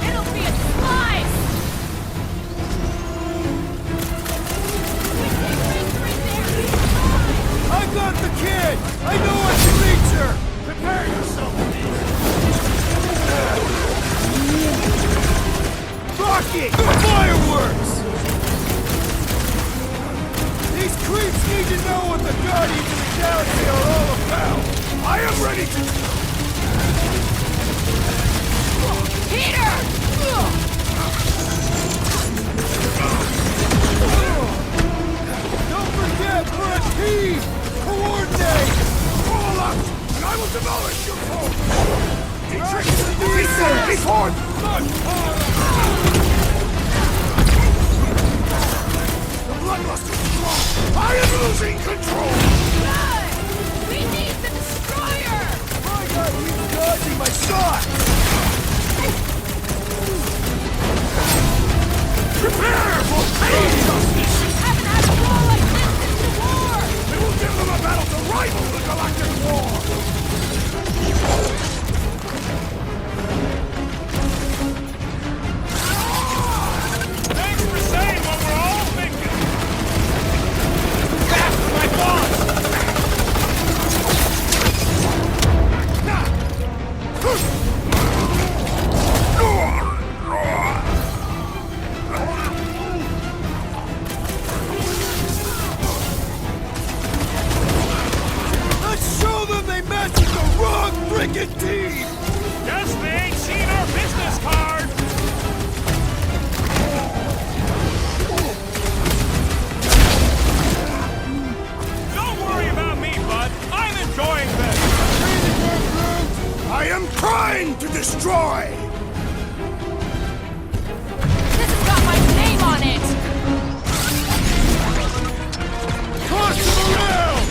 It'll be a slice! I got the kid! I know I can reach her! Prepare yourself! Rocket! Fireworks! These creeps need to know what the Guardians of the Galaxy are all about! I am ready to... Peter! Don't forget, we're a team! Coordinate! Roll up, and I will demolish your home! Before! The bloodlust is strong! I am losing control! Good! We need the destroyer! My God, he's dodging my shot! Prepare for pain! Haven't had a war like this since the war! We will give them a battle to rival the Galactic War! Thanks for saying what we're all thinking! Back to my boss! Let's show them they matched with the wrong frickin' team! Guess they ain't seen our business card! Don't worry about me, bud. I'm enjoying this. I am trying to destroy! This has got my name on it! Toss them around!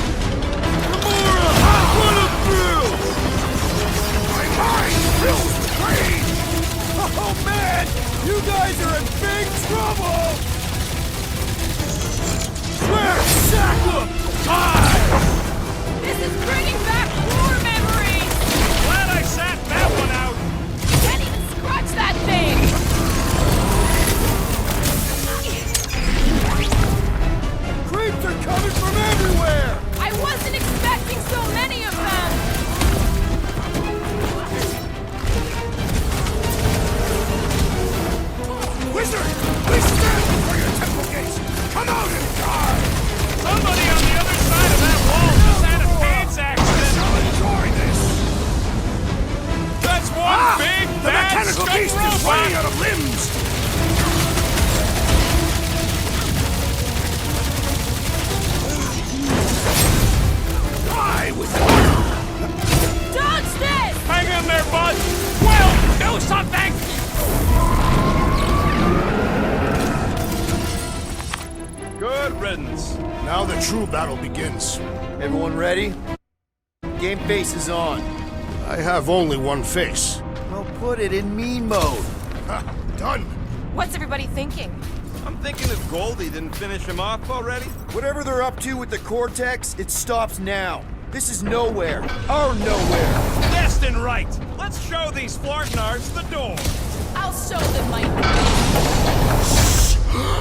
Gamora! Run them through! My mind fills with rage! Oh man! You guys are in big trouble! Where? Sack 'em! Die! This is bringing back war memories! Glad I sat that one out. Can't even scratch that thing! Creeps are coming from everywhere! I wasn't expecting so many of them! Wizard! Please stand before your temple gates! Come out and die! Somebody on the other side of that wall just had a pants accident. I'll enjoy this! That's one big The bad mechanical skunk beast is robot. running out of limbs! Die with fire! Dodge this! Hang in there, bud. Well, do something. Good riddance. Now the true battle begins. Everyone ready? Game face is on. I have only one face. Well, put it in mean mode. Ha! Done! What's everybody thinking? I'm thinking if Goldie didn't finish him off already. Whatever they're up to with the Cortex, it stops now. This is nowhere. Our nowhere. Left and right. Let's show these flartnards the door. I'll show them my...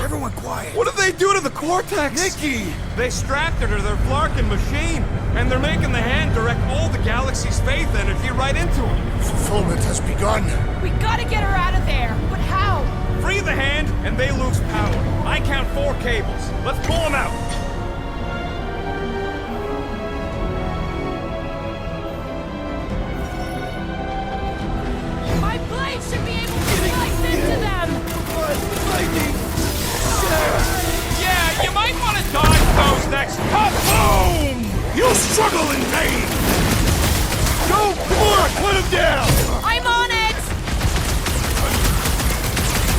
Everyone quiet. What did they do to the Cortex? Nikki! They strapped her to their Flarkin machine, and they're making the hand direct all the galaxy's faith energy right into him. Fulfillment has begun. We gotta get her out of there! But how? Free the hand, and they lose power. I count 4 cables. Let's pull them out. struggle in vain! Go! Come on! Put him down! I'm on it!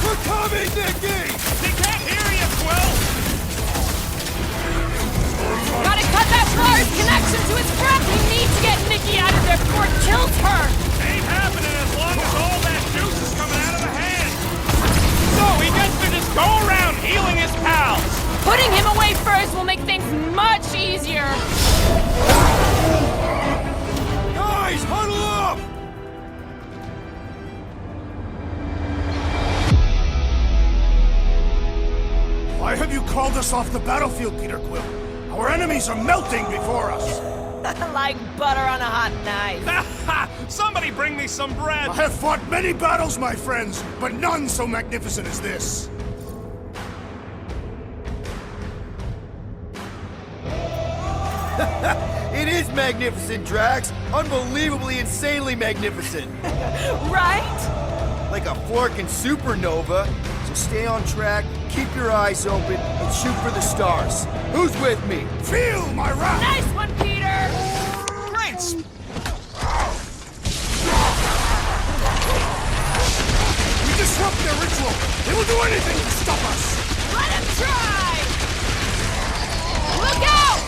We're coming, Nicky! They can't hear you, Quill! Gotta cut that car's connection to his crap! We need to get Nikki out of there before it kills her! Ain't happening as long as all that juice is coming out of the hand! So he gets to just go around healing his pals! Putting him away first will make things much easier! Guys, huddle up! Why have you called us off the battlefield, Peter Quill? Our enemies are melting before us! Like butter on a hot knife. Somebody bring me some bread! I have fought many battles, my friends, but none so magnificent as this. It is magnificent, Drax. Unbelievably, insanely magnificent. Right? Like a florkin' supernova. So stay on track, keep your eyes open, and shoot for the stars. Who's with me? Feel my wrath! Nice one, Peter! Great! We disrupt their ritual! They will do anything to stop us! Let him try! Look out!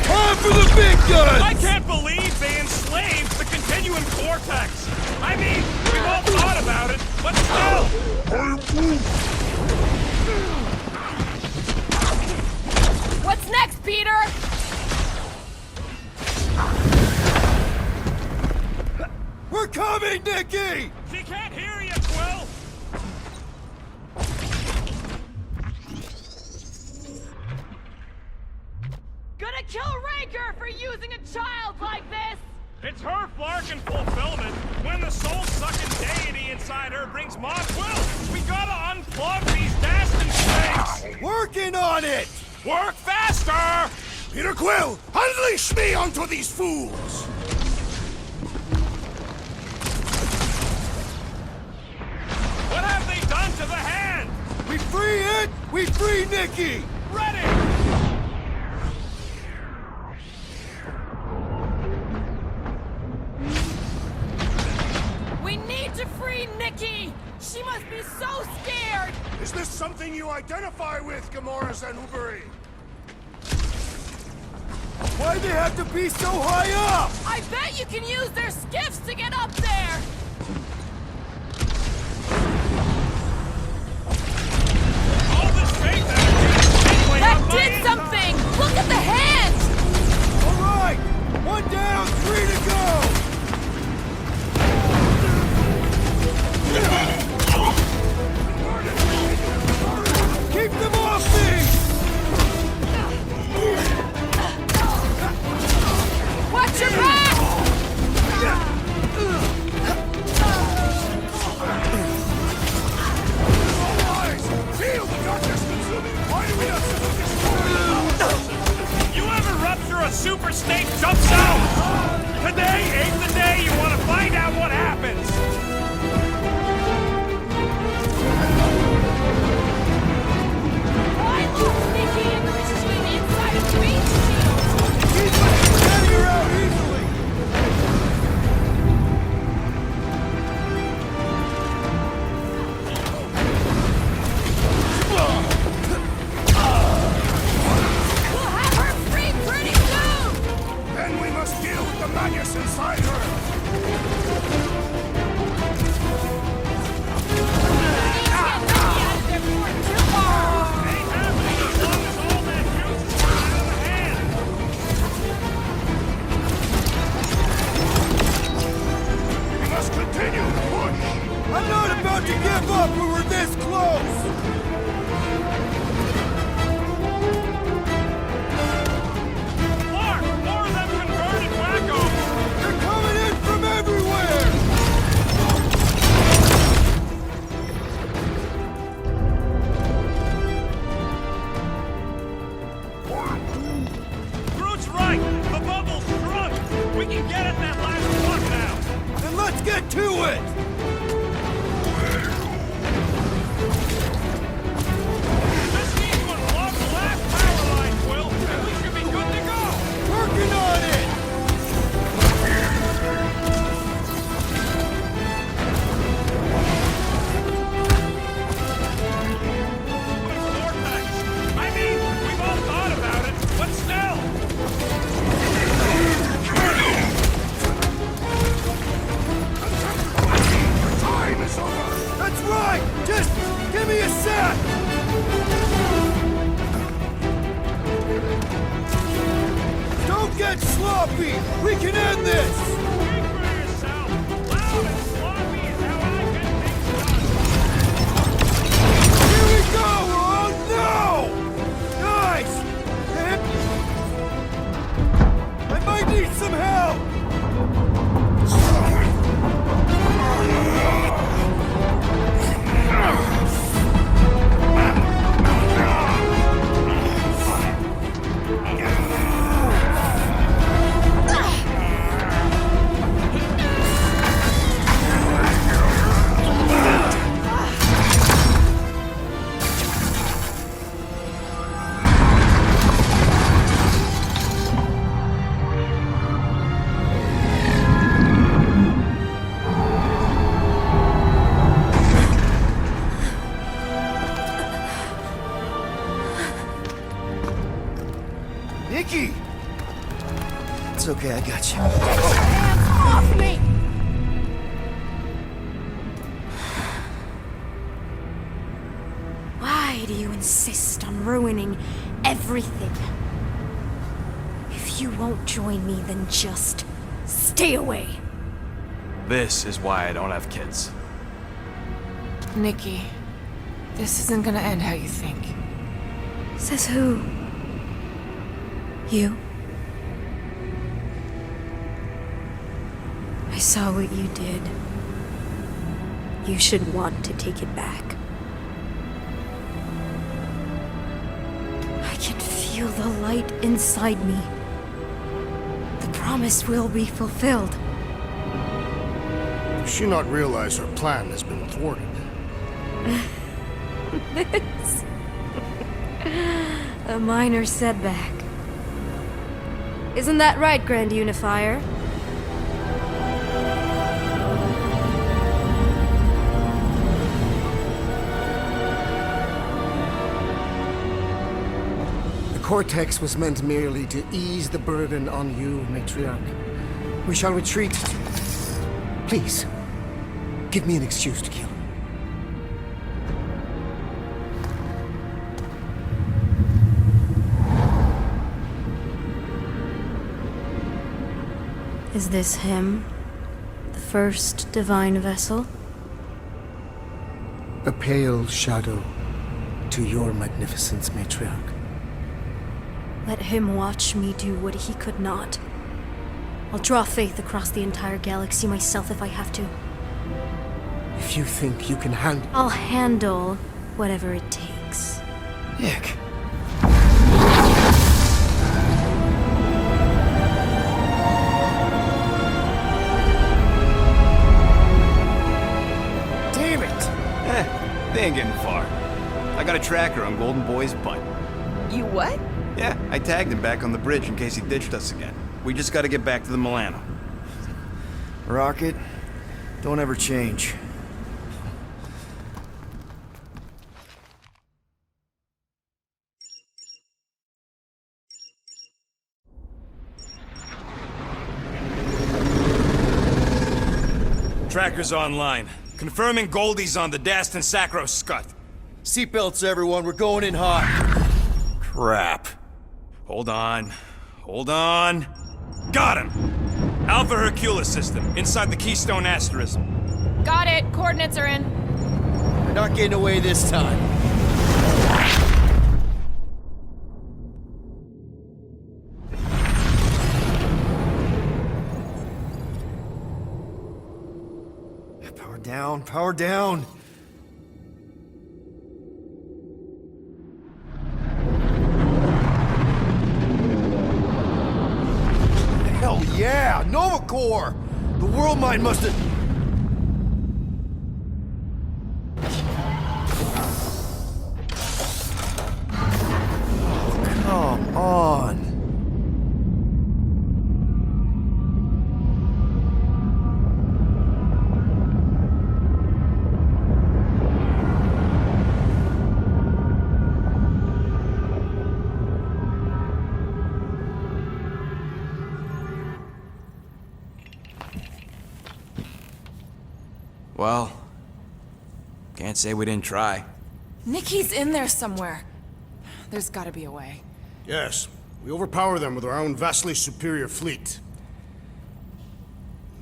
Time for the big guns! I can't believe they enslaved the continuum cortex! I mean, we've all thought about it, but still! What's next, Peter? We're coming, Nicky! She can't hear you, Quill! Gonna kill Raker for using a child like this! It's her flarkin' fulfillment. When the soul-sucking deity inside her brings Mod Quill, we gotta unplug these Dastin things! Working on it! Work faster! Peter Quill, unleash me onto these fools! What have they done to the hand? We free it, we free Nicky! Ready! We need to free Nikki! She must be so scared! Is this something you identify with, Gamora Zanubari? Why'd they have to be so high up? I bet you can use their skiffs to get up there! All this faith energy way That up my did something! Look at the hands! All right, one down, 3 to go! Keep them off me! Watch your back! Feel the darkness consuming! Why do we not destroy? You ever rupture a super snake jump zone? Today ain't the day you want to find out what happens! I lost Nikki in the machine inside of Green Shield! Keep letting her out easily! We'll have her free pretty soon! Then we must deal with the Magus inside her! Ain't happening as long as all that juice is coming out of the hand! We must continue the push! I'm not about to give up when we're this close! Clark, more of them converted wackos! They're coming in from everywhere! Groot's right! The bubble's shrunk! We can get at that last one now! Then let's get to it! This needs to unlock the last power line, Quill, and we should be good to go! Don't get sloppy! We can end this! Here we go! Oh no! Nice! I might need some help! Nikki! It's okay, I got you. Off me! Why do you insist on ruining everything? If you won't join me, then just stay away. This is why I don't have kids. Nikki, this isn't gonna end how you think. Says who? You? I saw what you did. You should want to take it back. I can feel the light inside me. The promise will be fulfilled. Does she not realize her plan has been thwarted? This... a minor setback. Isn't that right, Grand Unifier? The Cortex was meant merely to ease the burden on you, Matriarch. We shall retreat. Please, give me an excuse to kill. Is this him? The first divine vessel? A pale shadow to your magnificence, Matriarch. Let him watch me do what he could not. I'll draw faith across the entire galaxy myself if I have to. If you think you can handle... I'll handle whatever it takes. Nick. Damn it! They ain't getting far. I got a tracker on Golden Boy's butt. You what? Yeah, I tagged him back on the bridge in case he ditched us again. We just gotta get back to the Milano. Rocket, don't ever change. Tracker's online. Confirming Goldie's on the Dastan Sacro Scut. Seatbelts, everyone, we're going in hot. Crap. Hold on. Hold on. Got him! Alpha Hercules system, inside the Keystone Asterism. Got it. Coordinates are in. We're not getting away this time. Power down, power down. Hell yeah! Nova Corps! The world mind must have... Come on. Well, can't say we didn't try. Nikki's in there somewhere. There's gotta be a way. Yes, We overpower them with our own vastly superior fleet.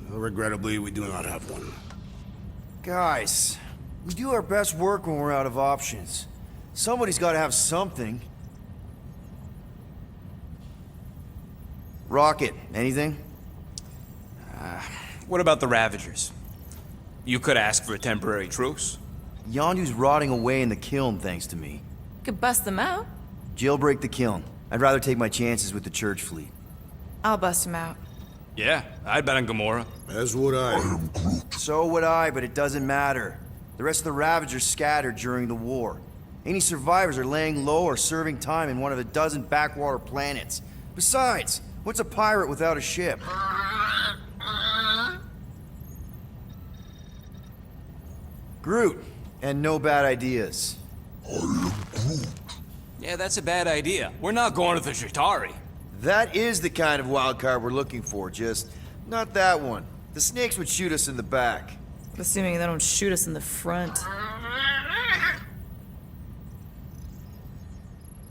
Regrettably, we do not have one. Guys, we do our best work when we're out of options. Somebody's got to have something. Rocket, anything? What about the Ravagers? You could ask for a temporary truce. Yondu's rotting away in the kiln thanks to me. Could bust them out. Jailbreak the kiln. I'd rather take my chances with the church fleet. I'll bust them out. Yeah, I'd bet on Gamora. As would I. So would I, but it doesn't matter. The rest of the Ravagers scattered during the war. Any survivors are laying low or serving time in one of a dozen backwater planets. Besides, what's a pirate without a ship? Groot, and no bad ideas. Yeah, that's a bad idea. We're not going to the Chitauri. That is the kind of wild card we're looking for, just not that one. The snakes would shoot us in the back. Assuming they don't shoot us in the front.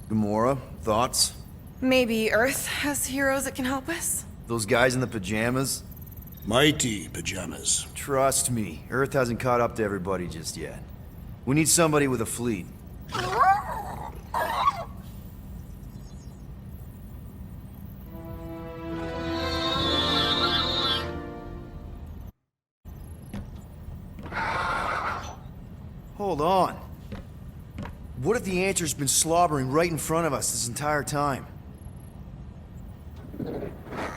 Gamora, thoughts? Maybe Earth has heroes that can help us? Those guys in the pajamas? Mighty pajamas. Trust me, Earth hasn't caught up to everybody just yet. We need somebody with a fleet. Hold on. What if the answer's been slobbering right in front of us this entire time?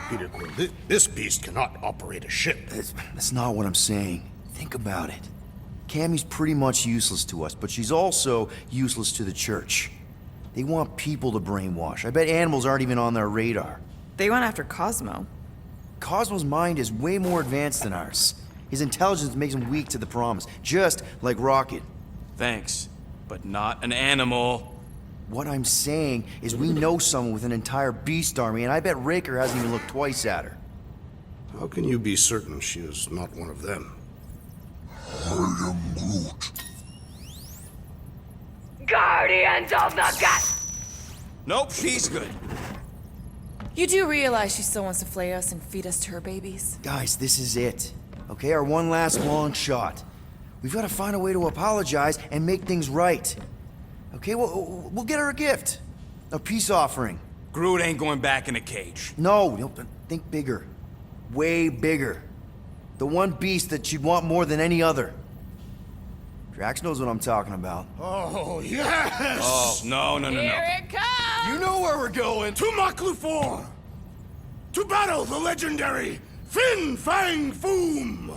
Peter Quill, this beast cannot operate a ship. That's not what I'm saying. Think about it. Cammie's pretty much useless to us, but she's also useless to the church. They want people to brainwash. I bet animals aren't even on their radar. They went after Cosmo. Cosmo's mind is way more advanced than ours. His intelligence makes him weak to the promise, just like Rocket. Thanks, but not an animal. What I'm saying is we know someone with an entire beast army, and I bet Raker hasn't even looked twice at her. How can you be certain she is not one of them? I am Groot. Guardians of the Gut! Nope, she's good. You do realize she still wants to flay us and feed us to her babies? Guys, this is it. Okay, our one last long shot. We've got to find a way to apologize and make things right. Okay, we'll get her a gift. A peace offering. Groot ain't going back in a cage. No, think bigger. Way bigger. The one beast that she'd want more than any other. Drax knows what I'm talking about. Oh, yes! Oh, no. Here it comes! You know where we're going! To Maklufor! To battle the legendary Fin Fang Foom!